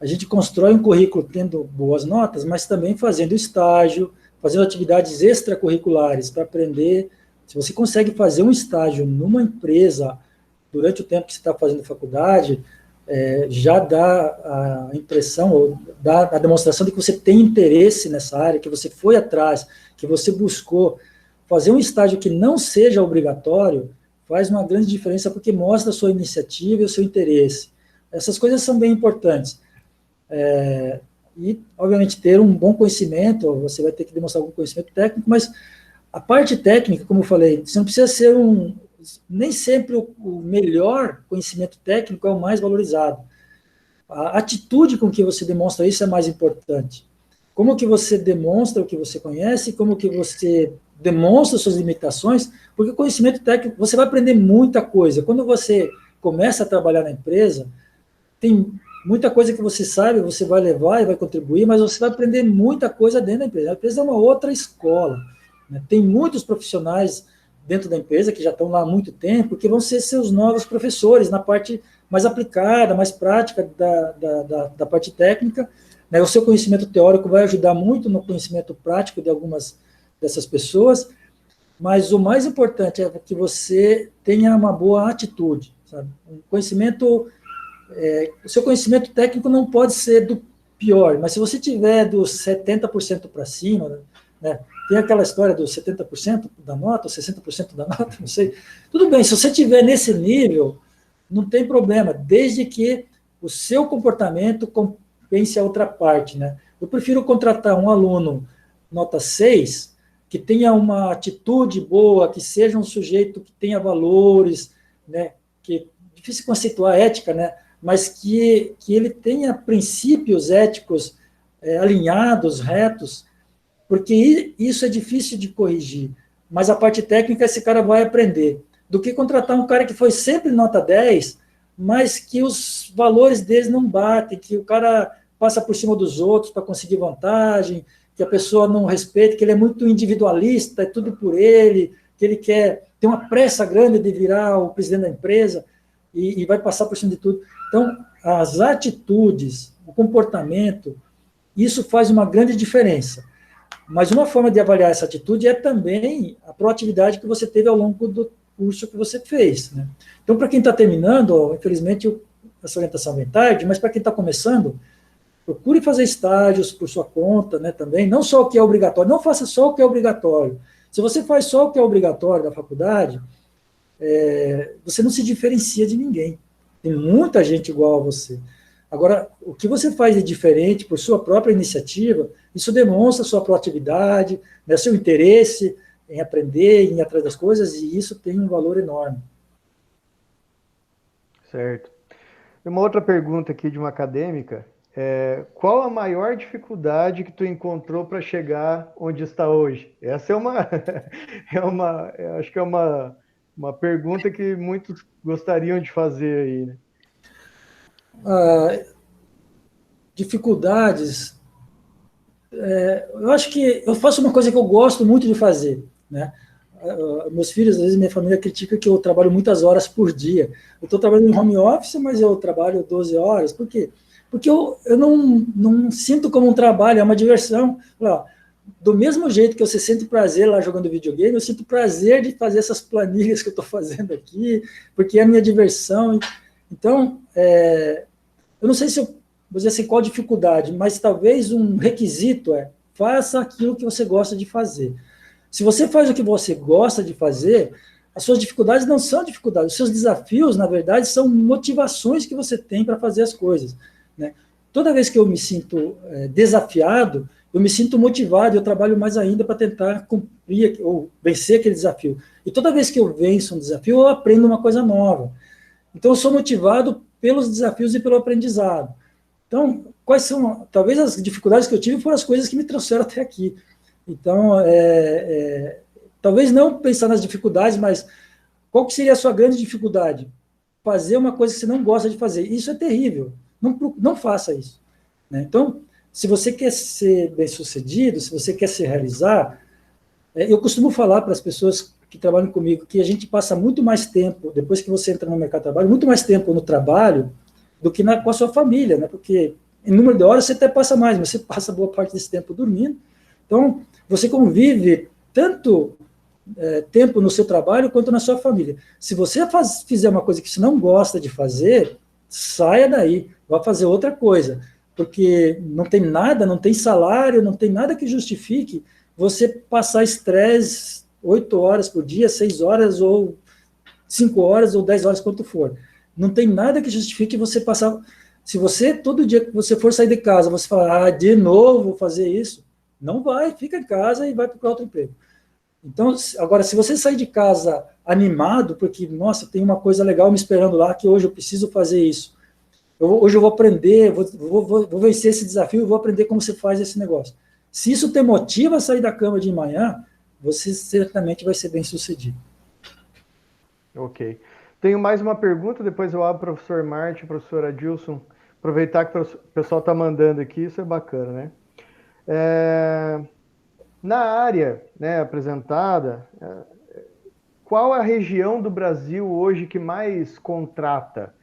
a gente constrói um currículo tendo boas notas, mas também fazendo estágio, fazendo atividades extracurriculares para aprender. Se você consegue fazer um estágio numa empresa durante o tempo que você está fazendo faculdade, já dá a impressão, ou dá a demonstração de que você tem interesse nessa área, que você foi atrás, que você buscou. Fazer um estágio que não seja obrigatório faz uma grande diferença, porque mostra a sua iniciativa e o seu interesse. Essas coisas são bem importantes. E, obviamente, ter um bom conhecimento, você vai ter que demonstrar algum conhecimento técnico, mas a parte técnica, como eu falei, você não precisa ser nem sempre o melhor conhecimento técnico é o mais valorizado. A atitude com que você demonstra isso é mais importante. Como que você demonstra o que você conhece, como que você demonstra suas limitações, porque o conhecimento técnico, você vai aprender muita coisa. Quando você começa a trabalhar na empresa, tem muita coisa que você sabe, você vai levar e vai contribuir, mas você vai aprender muita coisa dentro da empresa. A empresa é uma outra escola, né? Tem muitos profissionais dentro da empresa que já estão lá há muito tempo, que vão ser seus novos professores na parte mais aplicada, mais prática da parte técnica, né? O seu conhecimento teórico vai ajudar muito no conhecimento prático de algumas dessas pessoas, mas o mais importante é que você tenha uma boa atitude, sabe? Um conhecimento, o seu conhecimento técnico não pode ser do pior, mas se você tiver dos 70% para cima, né? Tem aquela história dos 70% da nota, ou 60% da nota, não sei. Tudo bem, se você estiver nesse nível, não tem problema, desde que o seu comportamento compense a outra parte, né? Eu prefiro contratar um aluno nota 6, que tenha uma atitude boa, que seja um sujeito que tenha valores, né? Que é difícil conceituar ética, né? Mas que ele tenha princípios éticos alinhados, retos, porque isso é difícil de corrigir, mas a parte técnica esse cara vai aprender, do que contratar um cara que foi sempre nota 10, mas que os valores deles não batem, que o cara passa por cima dos outros para conseguir vantagem, que a pessoa não respeita, que ele é muito individualista, é tudo por ele, que ele quer ter uma pressa grande de virar o presidente da empresa e vai passar por cima de tudo. Então, as atitudes, o comportamento, isso faz uma grande diferença. Mas uma forma de avaliar essa atitude é também a proatividade que você teve ao longo do curso que você fez, né? Então, para quem está terminando, infelizmente, essa orientação vem tarde, mas para quem está começando, procure fazer estágios por sua conta, né, também, não só o que é obrigatório, não faça só o que é obrigatório. Se você faz só o que é obrigatório da faculdade, você não se diferencia de ninguém. Tem muita gente igual a você. Agora, o que você faz de diferente por sua própria iniciativa, isso demonstra sua proatividade, né, seu interesse em aprender, em ir atrás das coisas, e isso tem um valor enorme. Certo. Tem uma outra pergunta aqui de uma acadêmica. Qual a maior dificuldade que tu encontrou para chegar onde está hoje? Essa é uma, acho que é uma pergunta que muitos gostariam de fazer aí, né? Dificuldades, eu acho que eu faço uma coisa que eu gosto muito de fazer, né? Meus filhos, às vezes minha família critica que eu trabalho muitas horas por dia. Eu estou trabalhando em home office, mas eu trabalho 12 horas. Por quê? Porque eu não sinto como um trabalho, é uma diversão. Do mesmo jeito que você sente prazer lá jogando videogame, eu sinto prazer de fazer essas planilhas que eu estou fazendo aqui, porque é a minha diversão. Então, eu não sei se eu vou dizer assim, qual dificuldade, mas talvez um requisito faça aquilo que você gosta de fazer. Se você faz o que você gosta de fazer, as suas dificuldades não são dificuldades, os seus desafios, na verdade, são motivações que você tem para fazer as coisas, né? Toda vez que eu me sinto desafiado, eu me sinto motivado, eu trabalho mais ainda para tentar cumprir ou vencer aquele desafio. E toda vez que eu venço um desafio, eu aprendo uma coisa nova. Então, eu sou motivado pelos desafios e pelo aprendizado. Então, quais são, talvez as dificuldades que eu tive foram as coisas que me trouxeram até aqui. Então, talvez não pensar nas dificuldades, mas qual que seria a sua grande dificuldade? Fazer uma coisa que você não gosta de fazer. Isso é terrível. Não faça isso, né? Então, se você quer ser bem-sucedido, se você quer se realizar, eu costumo falar para as pessoas que trabalham comigo que a gente passa muito mais tempo, depois que você entra no mercado de trabalho, muito mais tempo no trabalho do que com a sua família, né? Porque em número de horas você até passa mais, mas você passa boa parte desse tempo dormindo. Então, você convive tanto tempo no seu trabalho quanto na sua família. Se você fizer uma coisa que você não gosta de fazer, saia daí, vá fazer outra coisa, porque não tem nada, não tem salário, não tem nada que justifique você passar estresse 8 horas por dia, 6 horas, ou 5 horas, ou 10 horas, quanto for. Não tem nada que justifique você passar... Se você, todo dia que você for sair de casa, você falar, de novo vou fazer isso, não vai, fica em casa e vai procurar outro emprego. Então, agora, se você sair de casa animado, porque, nossa, tem uma coisa legal me esperando lá, que hoje eu preciso fazer isso. Hoje eu vou aprender, vou vencer esse desafio, eu vou aprender como se faz esse negócio. Se isso te motiva a sair da cama de manhã, você certamente vai ser bem sucedido. Ok. Tenho mais uma pergunta, depois eu abro para o professor Martin, professor Adilson. Aproveitar que o pessoal está mandando aqui, isso é bacana, né? Na área, né, apresentada, qual a região do Brasil hoje que mais contrata,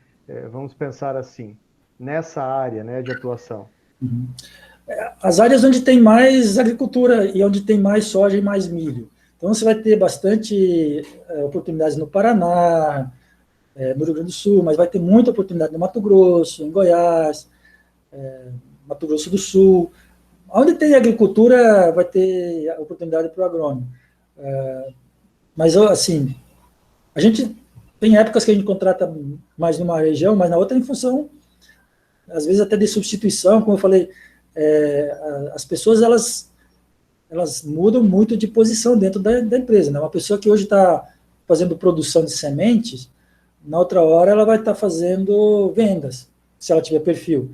vamos pensar assim, nessa área, né, de atuação? Uhum. As áreas onde tem mais agricultura e onde tem mais soja e mais milho. Então, você vai ter bastante oportunidades no Paraná, no Rio Grande do Sul, mas vai ter muita oportunidade no Mato Grosso, em Goiás, Mato Grosso do Sul. Onde tem agricultura, vai ter oportunidade para o agrônomo. Mas, assim, a gente tem épocas que a gente contrata mais numa região, mas na outra em função, às vezes até de substituição, como eu falei, as pessoas, elas mudam muito de posição dentro da empresa, né? Uma pessoa que hoje está fazendo produção de sementes, na outra hora ela vai estar fazendo vendas, se ela tiver perfil.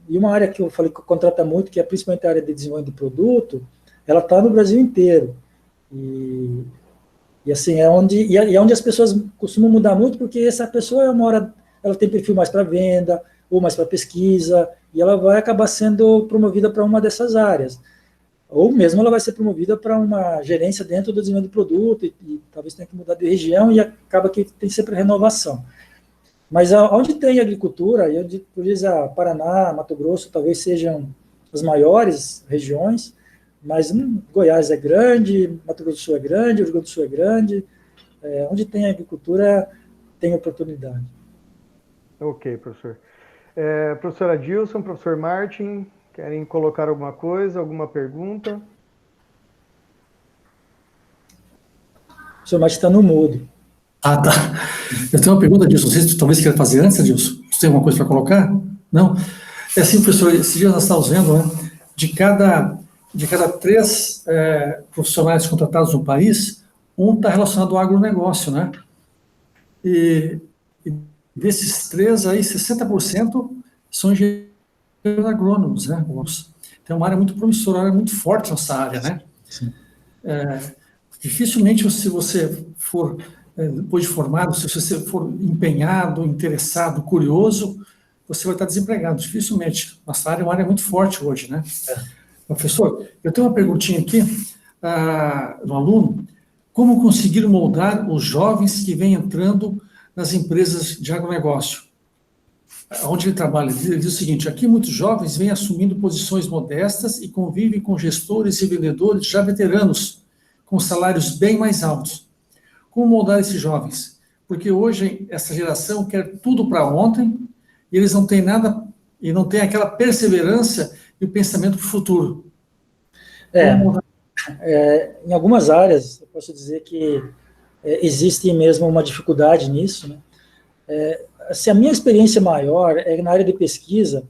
E uma área que eu falei que contrata muito, que é principalmente a área de desenvolvimento de produto, ela está no Brasil inteiro. E assim, é onde as pessoas costumam mudar muito, porque essa pessoa, uma hora, ela tem perfil mais para venda, ou mais para pesquisa, e ela vai acabar sendo promovida para uma dessas áreas. Ou mesmo ela vai ser promovida para uma gerência dentro do desenvolvimento do produto, e talvez tenha que mudar de região, e acaba que tem sempre renovação. Mas onde tem agricultura, eu diria Paraná, Mato Grosso, talvez sejam as maiores regiões, mas Goiás é grande, Mato Grosso do Sul é grande, Rio Grande do Sul é grande, onde tem agricultura, tem oportunidade. Ok, professor. Professor Adilson, professor Martin, querem colocar alguma coisa, alguma pergunta? professor Márcio está no mudo. Ah, tá. Eu tenho uma pergunta, Adilson. Não sei se tu talvez queira fazer antes, Adilson. Você tem alguma coisa para colocar? Não? É assim, professor, esses dias nós estamos vendo, né, de cada 3 profissionais contratados no país, um está relacionado ao agronegócio, né? E desses 3 aí, 60% são engenheiros agrônomos, né? Tem uma área muito promissora, uma área muito forte nessa área, né? Sim. Dificilmente, se você for, depois de formado, se você for empenhado, interessado, curioso, você vai estar desempregado, dificilmente. Nossa área é uma área muito forte hoje, né? Professor, eu tenho uma perguntinha aqui do aluno. Como conseguir moldar os jovens que vêm entrando nas empresas de agronegócio? Onde ele trabalha, ele diz o seguinte: aqui muitos jovens vêm assumindo posições modestas e convivem com gestores e vendedores já veteranos, com salários bem mais altos. Como moldar esses jovens? Porque hoje essa geração quer tudo para ontem e eles não têm nada, e não têm aquela perseverança e o pensamento para o futuro. Em algumas áreas, eu posso dizer que existe mesmo uma dificuldade nisso, né? Assim, a minha experiência maior é na área de pesquisa,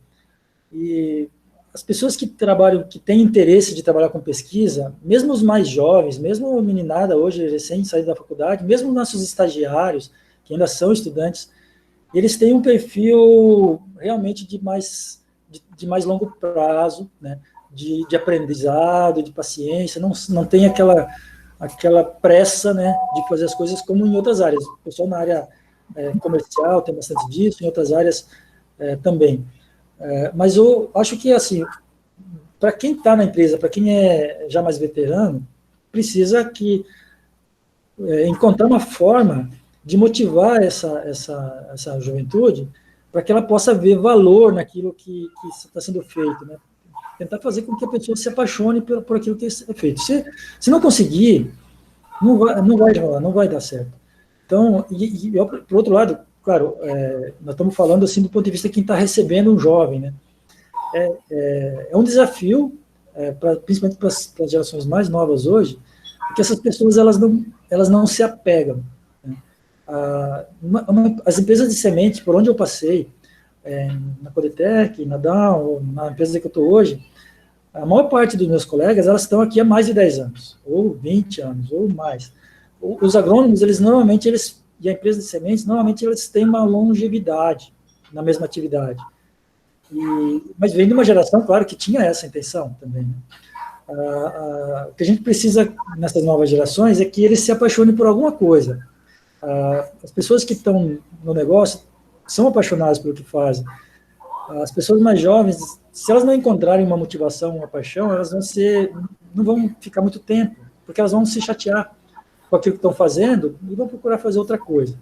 e as pessoas que trabalham, que têm interesse de trabalhar com pesquisa, mesmo os mais jovens, mesmo a meninada hoje, recém saída da faculdade, mesmo nossos estagiários, que ainda são estudantes, eles têm um perfil realmente de mais longo prazo, né? De aprendizado, de paciência, não tem aquela pressa, né, de fazer as coisas como em outras áreas. O pessoal na área comercial tem bastante disso, em outras áreas também. Mas eu acho que, assim, para quem está na empresa, para quem é já mais veterano, precisa encontrar uma forma de motivar essa juventude para que ela possa ver valor naquilo que está sendo feito, né? Tentar fazer com que a pessoa se apaixone por aquilo que é feito. Se não conseguir, não vai rolar, não vai dar certo. Então, por outro lado, claro, nós estamos falando assim do ponto de vista de quem está recebendo um jovem, né? É um desafio, principalmente para as gerações mais novas hoje, porque essas pessoas elas não se apegam, né? As empresas de semente, por onde eu passei, na Codetec, na Dow, na empresa que eu estou hoje, a maior parte dos meus colegas, elas estão aqui há mais de 10 anos, ou 20 anos, ou mais. Os agrônomos, e a empresa de sementes, normalmente eles têm uma longevidade na mesma atividade. Mas vem de uma geração, claro, que tinha essa intenção também, né? O que a gente precisa nessas novas gerações é que eles se apaixonem por alguma coisa. As pessoas que estão no negócio são apaixonadas pelo que fazem. As pessoas mais jovens, se elas não encontrarem uma motivação, uma paixão, elas não vão ficar muito tempo, porque elas vão se chatear com aquilo que estão fazendo e vão procurar fazer outra coisa.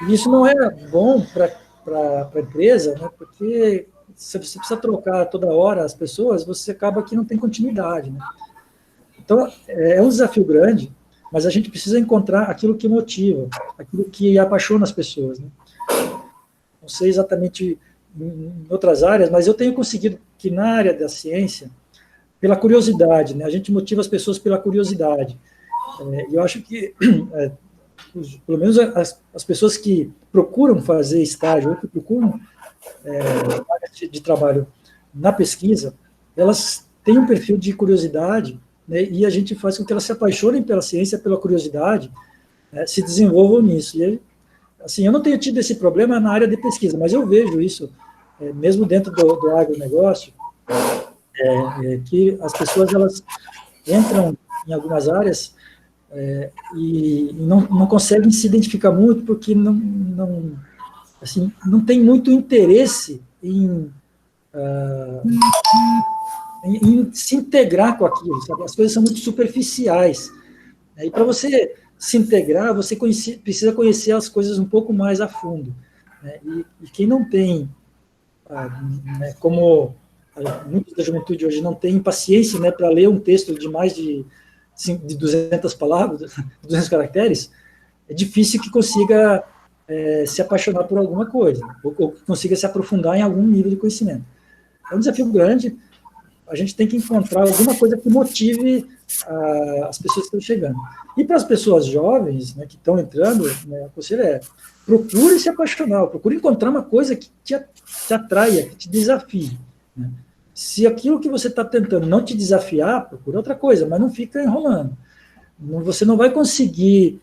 E isso não é bom para a empresa, né? Porque se você precisa trocar toda hora as pessoas, você acaba que não tem continuidade, né? Então, é um desafio grande, mas a gente precisa encontrar aquilo que motiva, aquilo que apaixona as pessoas, né? Não sei exatamente em outras áreas, mas eu tenho conseguido que na área da ciência, pela curiosidade, né? A gente motiva as pessoas pela curiosidade. Eu acho que, pelo menos as pessoas que procuram fazer estágio, ou que procuram de trabalho na pesquisa, elas têm um perfil de curiosidade, né? E a gente faz com que elas se apaixonem pela ciência, pela curiosidade, né? Se desenvolvam nisso. E, assim, eu não tenho tido esse problema na área de pesquisa, mas eu vejo isso, mesmo dentro do agronegócio, que as pessoas elas entram em algumas áreas e não conseguem se identificar muito porque não tem muito interesse em se integrar com aquilo, sabe? As coisas são muito superficiais, né? E para você se integrar, você precisa conhecer as coisas um pouco mais a fundo, né? E quem não tem, né, como muitos da juventude hoje não tem paciência, né, para ler um texto de mais de 200 palavras, 200 caracteres, é difícil que consiga se apaixonar por alguma coisa, ou que consiga se aprofundar em algum nível de conhecimento. É um desafio grande, a gente tem que encontrar alguma coisa que motive as pessoas que estão chegando. E para as pessoas jovens, né, que estão entrando, né, o conselho é: procure se apaixonar, procure encontrar uma coisa que te atraia, que te desafie, né? Se aquilo que você está tentando não te desafiar, procure outra coisa, mas não fica enrolando. Você não vai conseguir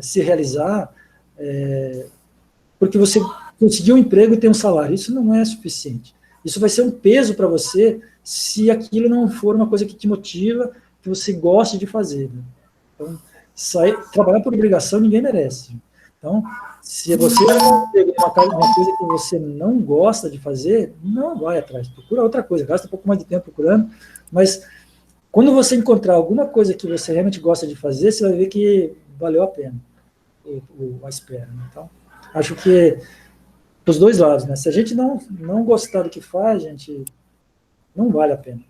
se realizar porque você conseguiu um emprego e tem um salário. Isso não é suficiente. Isso vai ser um peso para você se aquilo não for uma coisa que te motiva, que você goste de fazer, né? Então, trabalhar por obrigação ninguém merece. Então, se você pega uma coisa que você não gosta de fazer, não vai atrás, procura outra coisa, gasta um pouco mais de tempo procurando, mas quando você encontrar alguma coisa que você realmente gosta de fazer, você vai ver que valeu a pena a espera, né? Então, acho que dos dois lados, né? Se a gente não gostar do que faz, gente, não vale a pena.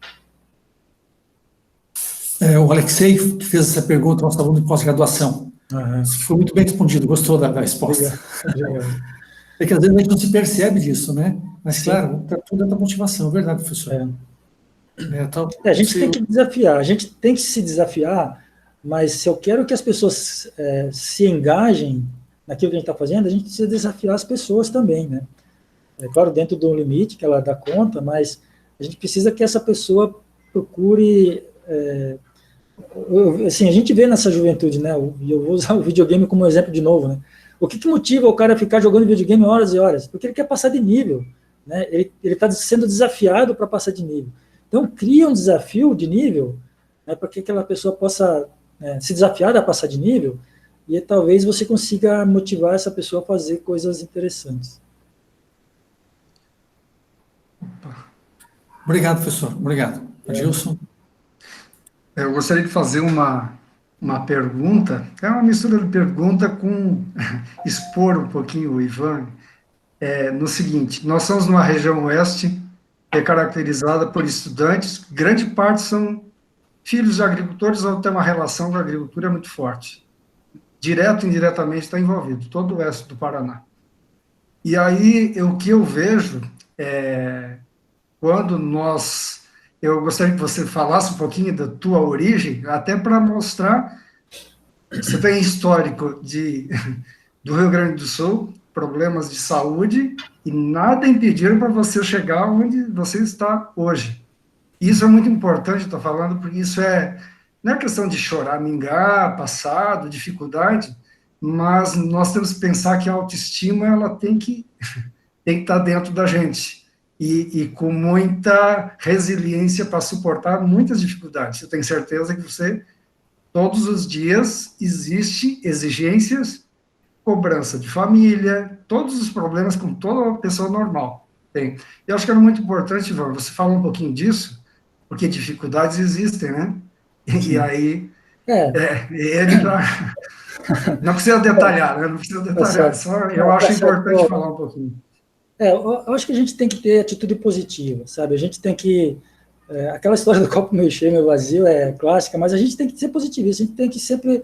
O Alexei que fez essa pergunta, nosso aluno de pós-graduação. Uhum. Foi muito bem respondido, gostou da resposta. É que às vezes a gente não se percebe disso, né? Mas, sim, claro, está tudo dentro da motivação, é verdade, professor. A gente tem que desafiar, a gente tem que se desafiar, mas se eu quero que as pessoas se engajem naquilo que a gente está fazendo, a gente precisa desafiar as pessoas também, né? É claro, dentro do limite que ela dá conta, mas a gente precisa que essa pessoa procure... assim, a gente vê nessa juventude, né? E eu vou usar o videogame como exemplo de novo, né? O que motiva o cara a ficar jogando videogame horas e horas? Porque ele quer passar de nível, né? Ele está sendo desafiado para passar de nível. Então, cria um desafio de nível, né, para que aquela pessoa possa se desafiar a passar de nível, e talvez você consiga motivar essa pessoa a fazer coisas interessantes. Obrigado, professor. Obrigado. Adilson? Eu gostaria de fazer uma pergunta, é uma mistura de pergunta com expor um pouquinho o Ivan, no seguinte: nós somos numa região oeste, que é caracterizada por estudantes, grande parte são filhos de agricultores ou tem uma relação com a agricultura muito forte. Direto e indiretamente está envolvido, todo o oeste do Paraná. E aí, o que eu vejo quando eu gostaria que você falasse um pouquinho da tua origem, até para mostrar, você tem histórico do Rio Grande do Sul, problemas de saúde, e nada impediram para você chegar onde você está hoje. Isso é muito importante, estou falando, porque isso não é questão de choramingar, passado, dificuldade, mas nós temos que pensar que a autoestima ela tem que estar dentro da gente, e com muita resiliência para suportar muitas dificuldades. Eu tenho certeza que você, todos os dias, existe exigências, cobrança de família, todos os problemas com toda pessoa normal tem. Eu acho que era muito importante, Ivan, você falar um pouquinho disso, porque dificuldades existem, né? E aí, ele já... Não precisa detalhar, né? Não precisa detalhar, só eu acho importante falar um pouquinho. Eu acho que a gente tem que ter atitude positiva, sabe? A gente tem que... aquela história do copo meio cheio, meio vazio é clássica, mas a gente tem que ser positivista, a gente tem que sempre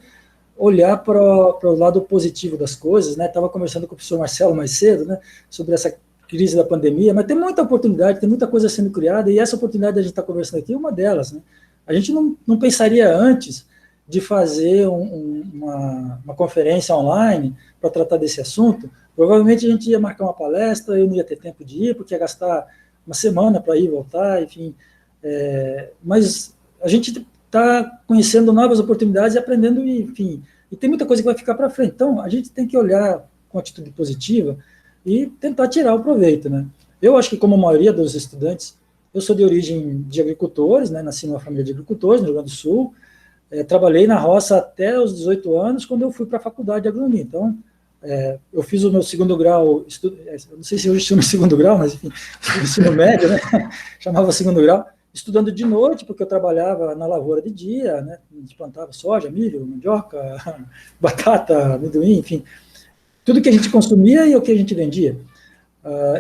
olhar para o lado positivo das coisas, né? Estava conversando com o professor Marcelo mais cedo, né? Sobre essa crise da pandemia, mas tem muita oportunidade, tem muita coisa sendo criada, e essa oportunidade que a gente está conversando aqui é uma delas, né? A gente não pensaria antes de fazer uma conferência online para tratar desse assunto. Provavelmente a gente ia marcar uma palestra, eu não ia ter tempo de ir, porque ia gastar uma semana para ir e voltar, enfim. Mas a gente está conhecendo novas oportunidades e aprendendo, enfim. E tem muita coisa que vai ficar para frente. Então, a gente tem que olhar com atitude positiva e tentar tirar o proveito, né? Eu acho que, como a maioria dos estudantes, eu sou de origem de agricultores, né? Nasci numa família de agricultores no Rio Grande do Sul, trabalhei na roça até os 18 anos, quando eu fui para a faculdade de agronomia. Então, eu fiz o meu segundo grau, não sei se hoje chama segundo grau, mas enfim, ensino médio, né? Chamava segundo grau, estudando de noite, porque eu trabalhava na lavoura de dia, né? A gente plantava soja, milho, mandioca, batata, amendoim, enfim, tudo que a gente consumia e o que a gente vendia.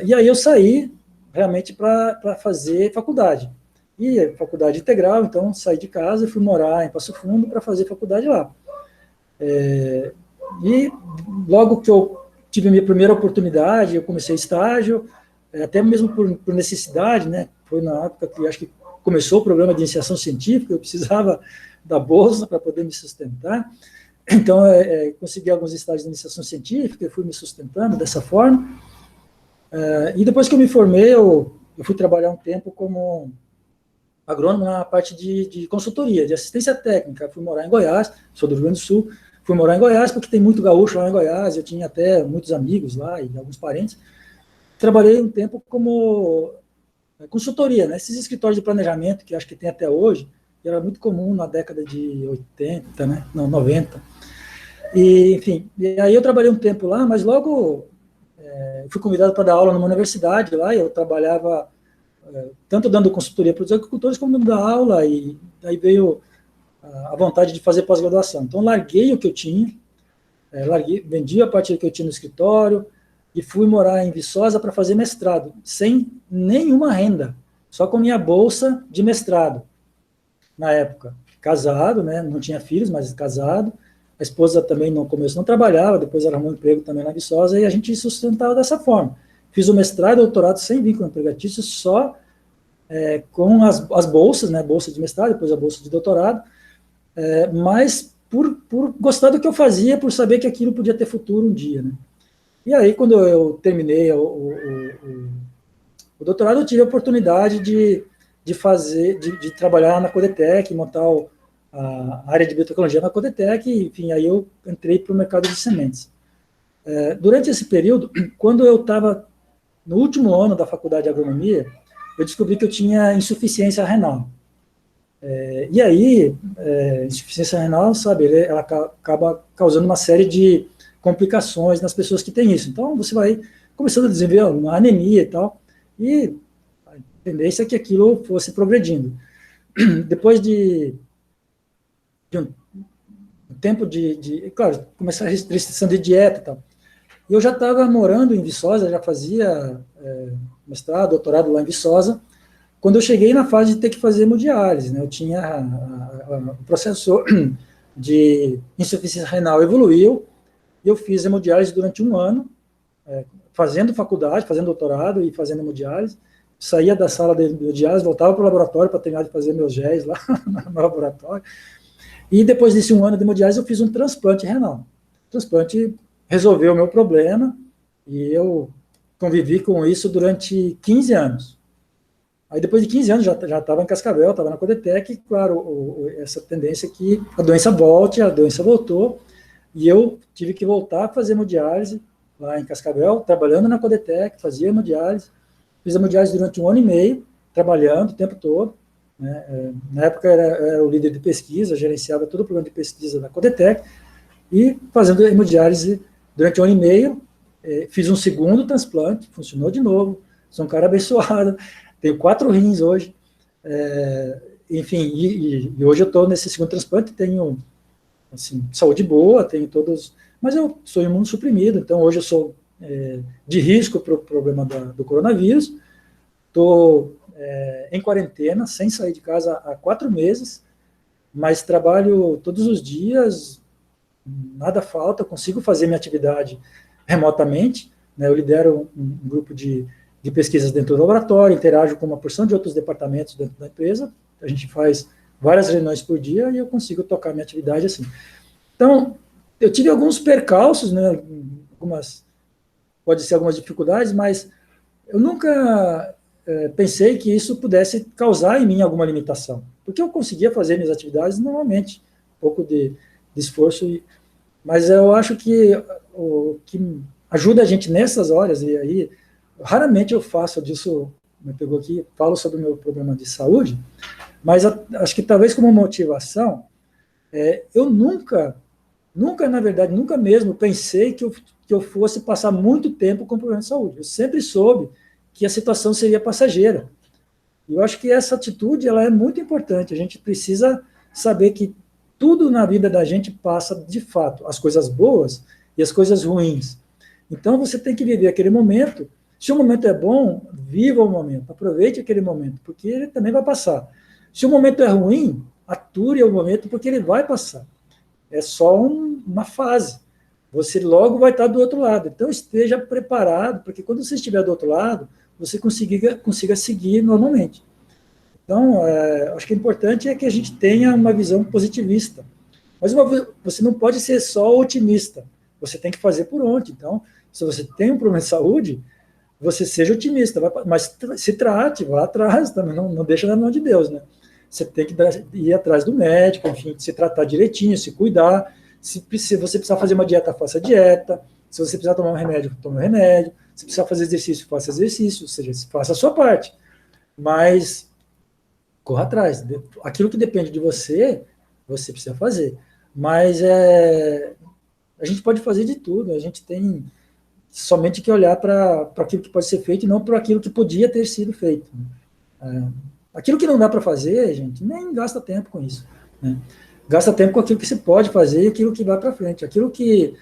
E aí eu saí realmente para fazer faculdade. E faculdade integral, então saí de casa e fui morar em Passo Fundo para fazer faculdade lá. E logo que eu tive a minha primeira oportunidade, eu comecei estágio, até mesmo por necessidade, né? Foi na época que acho que começou o programa de iniciação científica, eu precisava da bolsa para poder me sustentar. Então, consegui alguns estágios de iniciação científica, eu fui me sustentando dessa forma. E depois que eu me formei, eu fui trabalhar um tempo como agrônomo na parte de consultoria, de assistência técnica. Fui morar em Goiás, sou do Rio Grande do Sul, fui morar em Goiás porque tem muito gaúcho lá em Goiás, eu tinha até muitos amigos lá e alguns parentes. Trabalhei um tempo como consultoria, né? Esses escritórios de planejamento, que acho que tem até hoje, que era muito comum na década de 80, né? Não, 90. E, enfim, e aí eu trabalhei um tempo lá, mas logo fui convidado para dar aula numa universidade lá, e eu trabalhava tanto dando consultoria para os agricultores, como dando aula, e aí veio a vontade de fazer pós-graduação. Então, larguei o que eu tinha, vendi a parte que eu tinha no escritório, e fui morar em Viçosa para fazer mestrado, sem nenhuma renda, só com minha bolsa de mestrado, na época. Casado, né, não tinha filhos, mas casado. A esposa também no começo não trabalhava, depois ela arrumou um emprego também na Viçosa, e a gente sustentava dessa forma. Fiz o mestrado e doutorado sem vínculo empregatício, só com as bolsas, né, bolsa de mestrado, depois a bolsa de doutorado, mas por gostar do que eu fazia, por saber que aquilo podia ter futuro um dia, né. E aí, quando eu terminei o doutorado, eu tive a oportunidade de trabalhar na Codetec, montar a área de biotecnologia na Codetec, e, enfim, aí eu entrei para o mercado de sementes. Durante esse período, quando eu estava no último ano da faculdade de agronomia, eu descobri que eu tinha insuficiência renal. E aí, insuficiência renal, sabe, ela acaba causando uma série de complicações nas pessoas que têm isso. Então, você vai começando a desenvolver uma anemia e tal, e a tendência é que aquilo fosse progredindo. Depois de um tempo claro, começar a restrição de dieta e tal. E eu já estava morando em Viçosa, já fazia mestrado, doutorado lá em Viçosa, quando eu cheguei na fase de ter que fazer hemodiálise, né? Eu tinha o processo de insuficiência renal evoluiu, e eu fiz hemodiálise durante um ano, fazendo faculdade, fazendo doutorado e fazendo hemodiálise. Saía da sala de hemodiálise, voltava para o laboratório para terminar de fazer meus géis lá no laboratório. E depois desse um ano de hemodiálise, eu fiz um transplante renal. O transplante resolveu o meu problema, e eu convivi com isso durante 15 anos. Aí, depois de 15 anos, já estava em Cascavel, estava na Codetec, e, claro, essa tendência que a doença volte, a doença voltou, e eu tive que voltar a fazer hemodiálise lá em Cascavel, trabalhando na Codetec, fazia hemodiálise, fiz hemodiálise durante um ano e meio, trabalhando o tempo todo, né? Na época era o líder de pesquisa, gerenciava todo o programa de pesquisa da Codetec, e fazendo hemodiálise durante um ano e meio, fiz um segundo transplante, funcionou de novo, sou um cara abençoado, tenho 4 rins hoje, enfim, e hoje eu estou nesse segundo transplante, tenho, assim, saúde boa, tenho todos, mas eu sou imunossuprimido, então hoje eu sou de risco para o problema do coronavírus, estou em quarentena, sem sair de casa há 4 meses, mas trabalho todos os dias, nada falta, consigo fazer minha atividade remotamente, né? Eu lidero um grupo de pesquisas dentro do laboratório, interajo com uma porção de outros departamentos dentro da empresa, a gente faz várias reuniões por dia e eu consigo tocar minha atividade assim. Então, eu tive alguns percalços, né? Pode ser algumas dificuldades, mas eu nunca pensei que isso pudesse causar em mim alguma limitação, porque eu conseguia fazer minhas atividades normalmente, um pouco de esforço, mas eu acho que o que ajuda a gente nessas horas, e aí raramente eu faço disso, me pegou aqui, falo sobre o meu problema de saúde, mas acho que talvez como motivação, eu nunca, na verdade, nunca mesmo pensei que eu fosse passar muito tempo com problema de saúde. Eu sempre soube que a situação seria passageira. E eu acho que essa atitude ela é muito importante. A gente precisa saber que tudo na vida da gente passa de fato, as coisas boas e as coisas ruins. Então você tem que viver aquele momento. Se o momento é bom, viva o momento, aproveite aquele momento, porque ele também vai passar. Se o momento é ruim, ature o momento, porque ele vai passar. É só uma fase. Você logo vai estar do outro lado. Então esteja preparado, porque quando você estiver do outro lado, você consiga seguir normalmente. Então, acho que o importante é que a gente tenha uma visão positivista. Mas você não pode ser só otimista. Você tem que fazer por onde. Então, se você tem um problema de saúde, você seja otimista, mas se trate, vá atrás também, não deixa na mão de Deus, né? Você tem que ir atrás do médico, enfim, se tratar direitinho, se cuidar. Se você precisar fazer uma dieta, faça dieta. Se você precisar tomar um remédio, tome um remédio. Se precisar fazer exercício, faça exercício. Ou seja, faça a sua parte. Mas corra atrás. Aquilo que depende de você, você precisa fazer. Mas a gente pode fazer de tudo. A gente tem somente que olhar para aquilo que pode ser feito e não para aquilo que podia ter sido feito. Aquilo que não dá para fazer, gente, nem gasta tempo com isso. Né? Gasta tempo com aquilo que se pode fazer e aquilo que vai para frente. Aquilo que,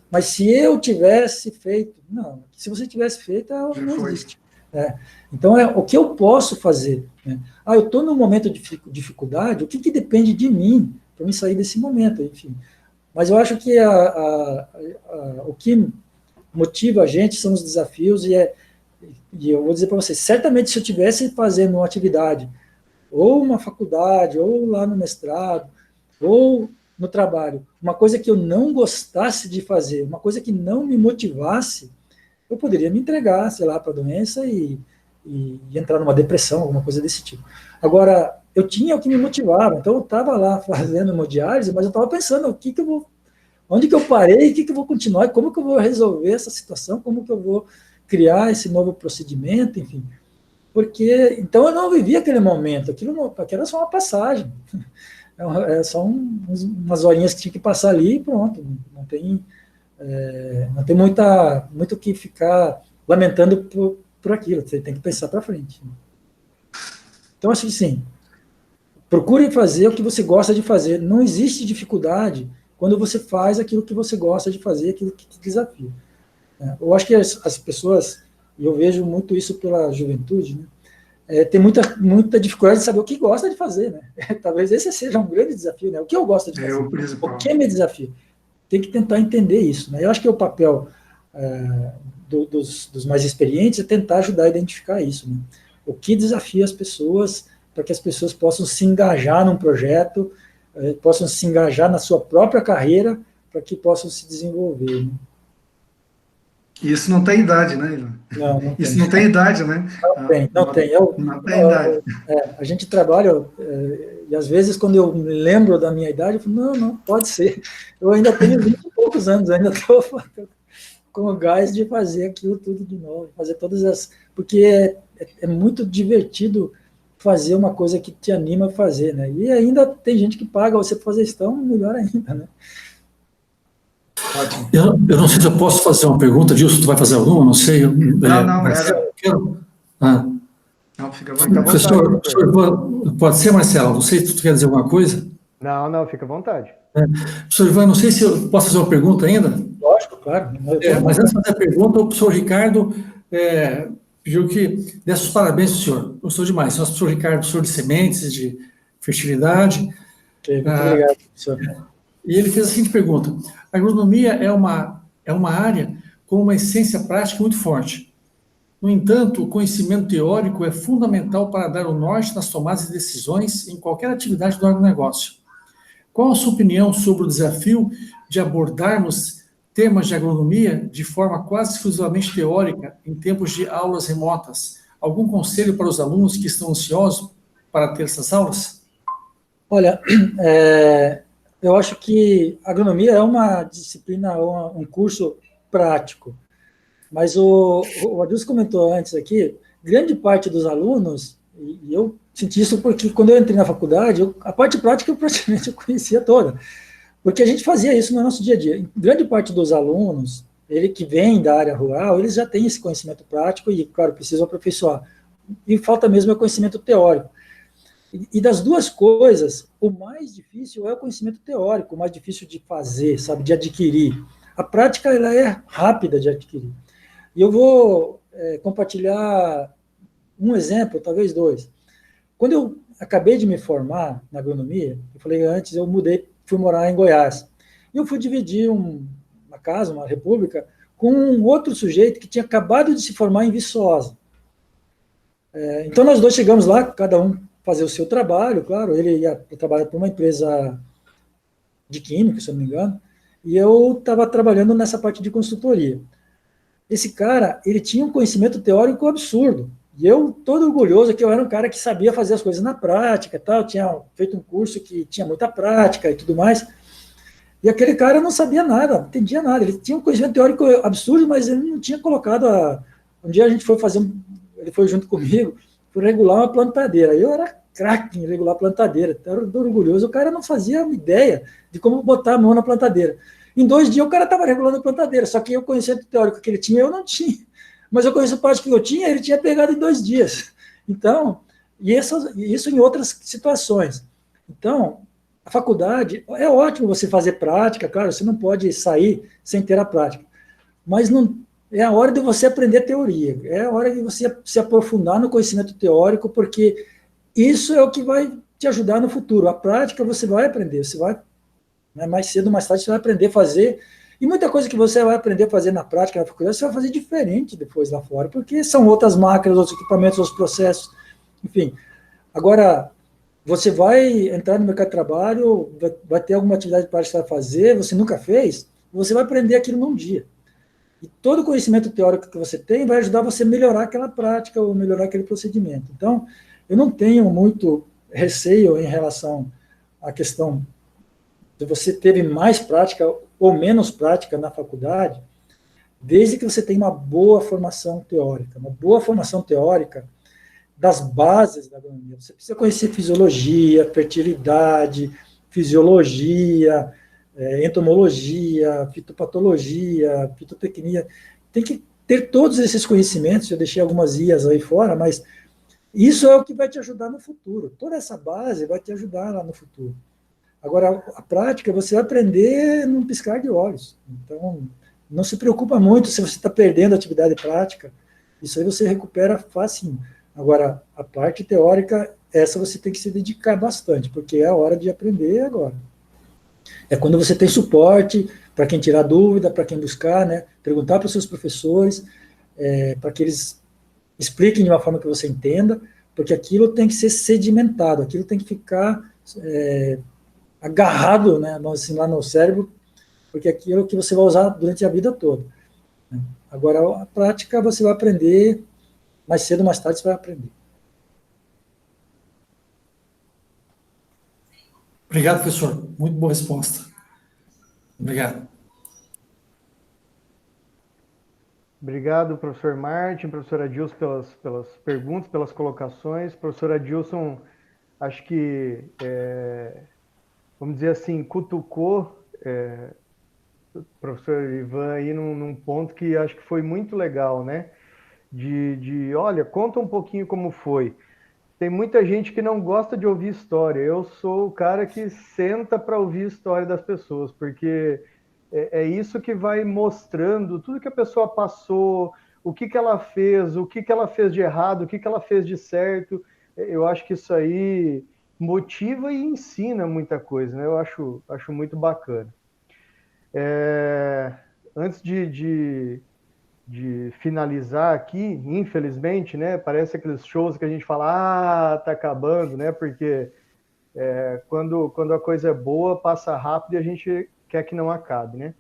mas se eu tivesse feito, não, se você tivesse feito, não existe. Então, o que eu posso fazer? Né? Eu estou num momento de dificuldade, o que depende de mim para me sair desse momento? Enfim. Mas eu acho que o que motiva a gente são os desafios e eu vou dizer para vocês, certamente se eu tivesse fazendo uma atividade, ou uma faculdade, ou lá no mestrado, ou no trabalho, uma coisa que eu não gostasse de fazer, uma coisa que não me motivasse, eu poderia me entregar, sei lá, para a doença e entrar numa depressão, alguma coisa desse tipo. Agora, eu tinha o que me motivava, então eu estava lá fazendo hemodiálise, mas eu estava pensando, onde que eu parei, o que eu vou continuar, como que eu vou resolver essa situação, como que eu vou criar esse novo procedimento, enfim. Porque, então eu não vivi aquele momento, aquilo era só uma passagem. É só umas horinhas que tinha que passar ali e pronto. Não tem muito o que ficar lamentando por aquilo, você tem que pensar para frente. Então, acho que sim, procure fazer o que você gosta de fazer. Não existe dificuldade quando você faz aquilo que você gosta de fazer, aquilo que te desafia. Eu acho que as pessoas, e eu vejo muito isso pela juventude, né, tem muita dificuldade de saber o que gosta de fazer. Né? Talvez esse seja um grande desafio. Né? O que eu gosto de fazer? O que me desafia? Tem que tentar entender isso. Né? Eu acho que o papel dos mais experientes é tentar ajudar a identificar isso. Né? O que desafia as pessoas para que as pessoas possam se engajar num projeto, possam se engajar na sua própria carreira, para que possam se desenvolver. Né? Isso não tem idade, né, Ivan? Não Isso não tem idade, né? Não tem. Não tem idade. A gente trabalha, e às vezes quando eu me lembro da minha idade, eu falo, não pode ser. Eu ainda tenho 20 e poucos anos, ainda estou com o gás de fazer aquilo tudo de novo, fazer todas as... Porque é muito divertido fazer uma coisa que te anima a fazer, né? E ainda tem gente que paga você para fazer isso, então melhor ainda, né? Eu não sei se eu posso fazer uma pergunta, Gilson, tu vai fazer alguma? Não sei. Não, quero. Não, fica à vontade. Professor, pode ser, Marcelo? Não sei se tu quer dizer alguma coisa. Não, fica à vontade. Professor Ivan, não sei se eu posso fazer uma pergunta ainda. Lógico, claro. Mas antes de fazer a pergunta, o professor Ricardo pediu que desse os parabéns ao senhor. Gostou demais. Nosso professor Ricardo, professor de sementes, de fertilidade. Muito obrigado, professor. E ele fez a seguinte pergunta: a agronomia é uma área com uma essência prática muito forte. No entanto, o conhecimento teórico é fundamental para dar o norte nas tomadas de decisões em qualquer atividade do agronegócio. Qual a sua opinião sobre o desafio de abordarmos temas de agronomia de forma quase exclusivamente teórica em tempos de aulas remotas? Algum conselho para os alunos que estão ansiosos para ter essas aulas? Olha, eu acho que agronomia é uma disciplina, um curso prático, mas o Adilson comentou antes aqui, grande parte dos alunos, e eu senti isso porque quando eu entrei na faculdade, a parte prática eu praticamente conhecia toda, porque a gente fazia isso no nosso dia a dia. Grande parte dos alunos, ele que vem da área rural, eles já têm esse conhecimento prático e, claro, precisam aperfeiçoar. E falta mesmo é o conhecimento teórico. E das duas coisas, o mais difícil é o conhecimento teórico, o mais difícil de fazer, sabe, de adquirir. A prática, ela é rápida de adquirir. E eu vou compartilhar um exemplo, talvez dois. Quando eu acabei de me formar na agronomia, eu falei antes, eu fui morar em Goiás. E eu fui dividir uma casa, uma república, com um outro sujeito que tinha acabado de se formar em Viçosa. Então, nós dois chegamos lá, cada um fazer o seu trabalho, claro, ele ia trabalhar para uma empresa de química, se eu não me engano, e eu estava trabalhando nessa parte de consultoria. Esse cara, ele tinha um conhecimento teórico absurdo, e eu, todo orgulhoso, que eu era um cara que sabia fazer as coisas na prática, tal, tinha feito um curso que tinha muita prática e tudo mais, e aquele cara não sabia nada, não entendia nada, ele tinha um conhecimento teórico absurdo, mas ele não tinha colocado um dia a gente foi fazer, ele foi junto comigo, por regular uma plantadeira, eu era craque em regular plantadeira, era orgulhoso, o cara não fazia ideia de como botar a mão na plantadeira. Em 2 dias o cara estava regulando a plantadeira, só que o conhecimento teórico que ele tinha, eu não tinha. Mas o conhecimento prático que eu tinha, ele tinha pegado em 2 dias. Então, isso em outras situações. Então, a faculdade, é ótimo você fazer prática, claro, você não pode sair sem ter a prática, mas não é a hora de você aprender teoria, é a hora de você se aprofundar no conhecimento teórico, porque isso é o que vai te ajudar no futuro. A prática você vai aprender, você vai, né, mais cedo ou mais tarde, você vai aprender a fazer, e muita coisa que você vai aprender a fazer na prática, na faculdade, você vai fazer diferente depois lá fora, porque são outras máquinas, outros equipamentos, outros processos, enfim. Agora, você vai entrar no mercado de trabalho, vai ter alguma atividade prática que você vai fazer, você nunca fez, você vai aprender aquilo num dia. E todo o conhecimento teórico que você tem vai ajudar você a melhorar aquela prática ou melhorar aquele procedimento. Então, eu não tenho muito receio em relação à questão de você ter mais prática ou menos prática na faculdade, desde que você tenha uma boa formação teórica. Uma boa formação teórica das bases da agronomia. Você precisa conhecer fisiologia, fertilidade, fisiologia, entomologia, fitopatologia, fitotecnia. Tem que ter todos esses conhecimentos. Eu deixei algumas IAs aí fora, mas isso é o que vai te ajudar no futuro. Toda essa base vai te ajudar lá no futuro. Agora, a prática, você vai aprender num piscar de olhos. Então, não se preocupa muito se você está perdendo a atividade prática. Isso aí você recupera facinho. Agora, a parte teórica, essa você tem que se dedicar bastante, porque é a hora de aprender agora. É quando você tem suporte para quem tirar dúvida, para quem buscar, né? Perguntar para os seus professores, para que eles expliquem de uma forma que você entenda, porque aquilo tem que ser sedimentado, aquilo tem que ficar agarrado, né, assim, lá no cérebro, porque aquilo que você vai usar durante a vida toda. Né? Agora, a prática você vai aprender, mais cedo ou mais tarde você vai aprender. Obrigado, professor. Muito boa resposta. Obrigado. Obrigado, professor Martin, professor Adilson, pelas perguntas, pelas colocações. Professor Adilson, acho que, vamos dizer assim, cutucou o professor Ivan aí num ponto que acho que foi muito legal, né? Olha, conta um pouquinho como foi. Tem muita gente que não gosta de ouvir história. Eu sou o cara que senta para ouvir a história das pessoas, porque é isso que vai mostrando tudo que a pessoa passou, o que ela fez, o que ela fez de errado, o que ela fez de certo. Eu acho que isso aí motiva e ensina muita coisa, né? Eu acho muito bacana. Antes de finalizar aqui, infelizmente, né? Parece aqueles shows que a gente fala, tá acabando, né? Porque quando a coisa é boa, passa rápido e a gente quer que não acabe, né?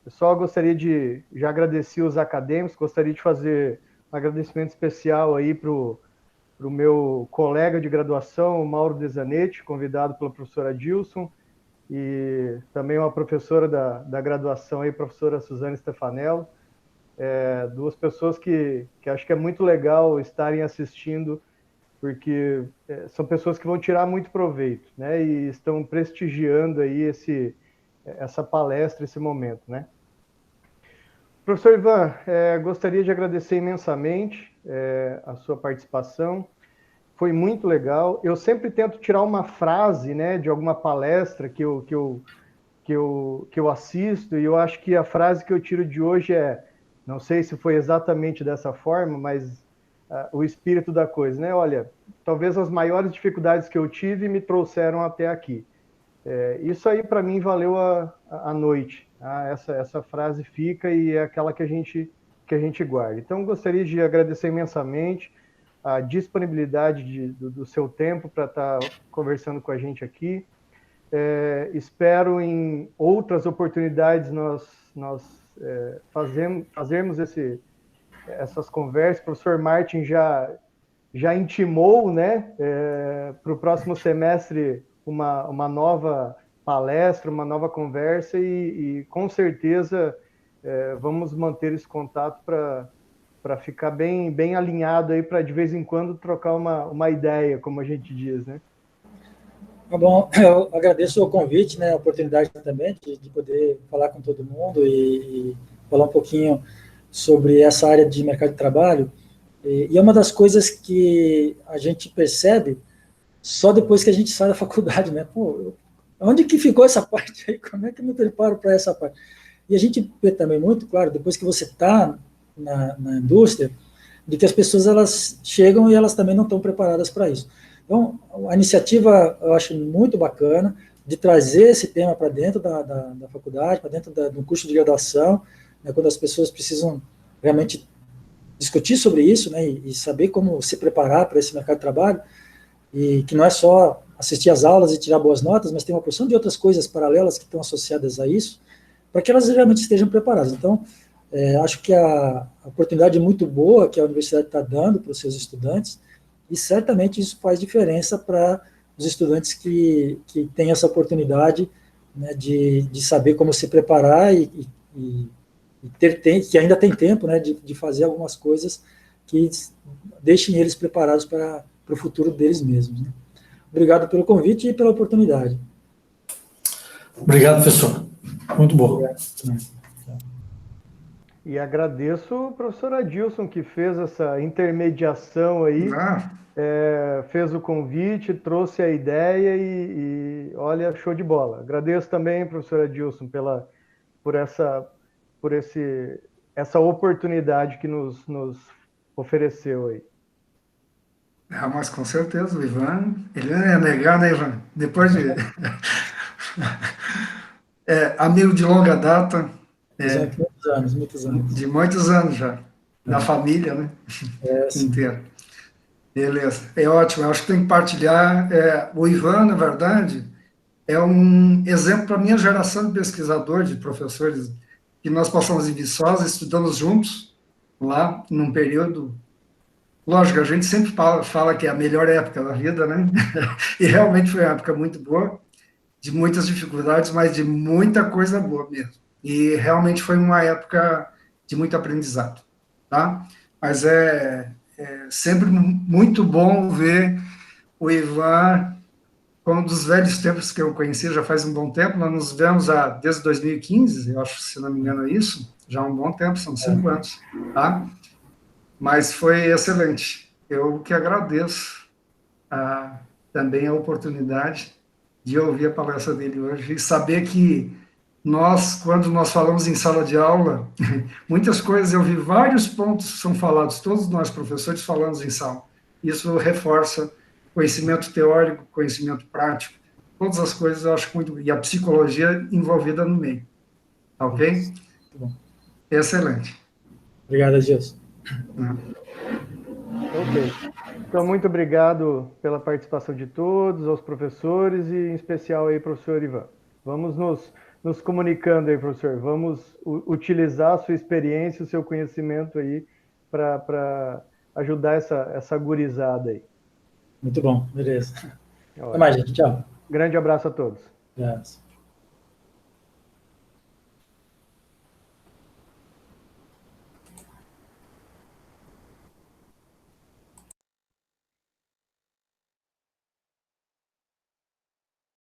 Eu só gostaria de já agradecer os acadêmicos, gostaria de fazer um agradecimento especial aí para o meu colega de graduação, Mauro Dezanetti, convidado pela professora Dilson, e também uma professora da graduação aí, professora Suzane Stefanello. Duas pessoas que acho que é muito legal estarem assistindo, porque são pessoas que vão tirar muito proveito, né? E estão prestigiando aí essa palestra, esse momento, né? Professor Ivan, gostaria de agradecer imensamente a sua participação. Foi muito legal. Eu sempre tento tirar uma frase, né, de alguma palestra que eu assisto, e eu acho que a frase que eu tiro de hoje não sei se foi exatamente dessa forma, mas o espírito da coisa, né? Olha, talvez as maiores dificuldades que eu tive me trouxeram até aqui. Isso aí para mim valeu a noite. Tá? Essa frase fica e é aquela que a gente guarda. Então gostaria de agradecer imensamente. a disponibilidade do seu tempo para estar conversando com a gente aqui. Espero em outras oportunidades nós fazermos essas conversas. O professor Martin já intimou, né, para o próximo semestre uma nova palestra, uma nova conversa e com certeza vamos manter esse contato para ficar bem alinhado aí, para de vez em quando trocar uma ideia, como a gente diz, né? Tá bom, eu agradeço o convite, né, a oportunidade também de poder falar com todo mundo e falar um pouquinho sobre essa área de mercado de trabalho. E é uma das coisas que a gente percebe só depois que a gente sai da faculdade, né? Pô, onde que ficou essa parte aí? Como é que eu me preparo para essa parte? E a gente vê também muito, claro, depois que você está na indústria, de que as pessoas elas chegam e elas também não estão preparadas para isso. Então, a iniciativa eu acho muito bacana de trazer esse tema para dentro da faculdade, para dentro do curso de graduação, né, quando as pessoas precisam realmente discutir sobre isso, né, e saber como se preparar para esse mercado de trabalho, e que não é só assistir às aulas e tirar boas notas, mas tem uma porção de outras coisas paralelas que estão associadas a isso, para que elas realmente estejam preparadas. Então, acho que a oportunidade é muito boa que a universidade está dando para os seus estudantes, e certamente isso faz diferença para os estudantes que têm essa oportunidade, né, de saber como se preparar e que ainda tem tempo, né, de fazer algumas coisas que deixem eles preparados para o futuro deles mesmos, né? Obrigado pelo convite e pela oportunidade. Obrigado, professor. Muito bom. Obrigado. E agradeço o professor Adilson, que fez essa intermediação aí, fez o convite, trouxe a ideia e olha, show de bola. Agradeço também, professor Adilson, por essa oportunidade que nos ofereceu aí. Mas com certeza, o Ivan, ele não ia negar, né, Ivan? Depois de... amigo de longa data. Muitos anos. De muitos anos já. Da família, né? Inteira. Beleza. É ótimo. Eu acho que tem que partilhar. O Ivan, na verdade, é um exemplo para a minha geração de pesquisadores, de professores, que nós passamos em Viçosa, estudamos juntos, lá, num período... Lógico, a gente sempre fala que é a melhor época da vida, né? E realmente foi uma época muito boa, de muitas dificuldades, mas de muita coisa boa mesmo. E realmente foi uma época de muito aprendizado, tá? Mas é sempre muito bom ver o Ivan, como um dos velhos tempos que eu conheci, já faz um bom tempo, nós nos vemos desde 2015, eu acho, se não me engano é isso, já há um bom tempo, são 5 anos, tá? Mas foi excelente. Eu que agradeço também a oportunidade de ouvir a palestra dele hoje e saber que quando nós falamos em sala de aula, muitas coisas, eu vi vários pontos que são falados, todos nós professores falamos em sala. Isso reforça conhecimento teórico, conhecimento prático, todas as coisas eu acho muito, e a psicologia envolvida no meio. Ok? Muito bom. Excelente. Obrigado, Adilson. Ok. Então, muito obrigado pela participação de todos, aos professores e, em especial, aí, professor Ivan. Vamos nos comunicando aí, professor. Vamos utilizar a sua experiência, o seu conhecimento aí para ajudar essa gurizada aí. Muito bom, beleza. Até mais, gente. Tchau. Grande abraço a todos. Abraço.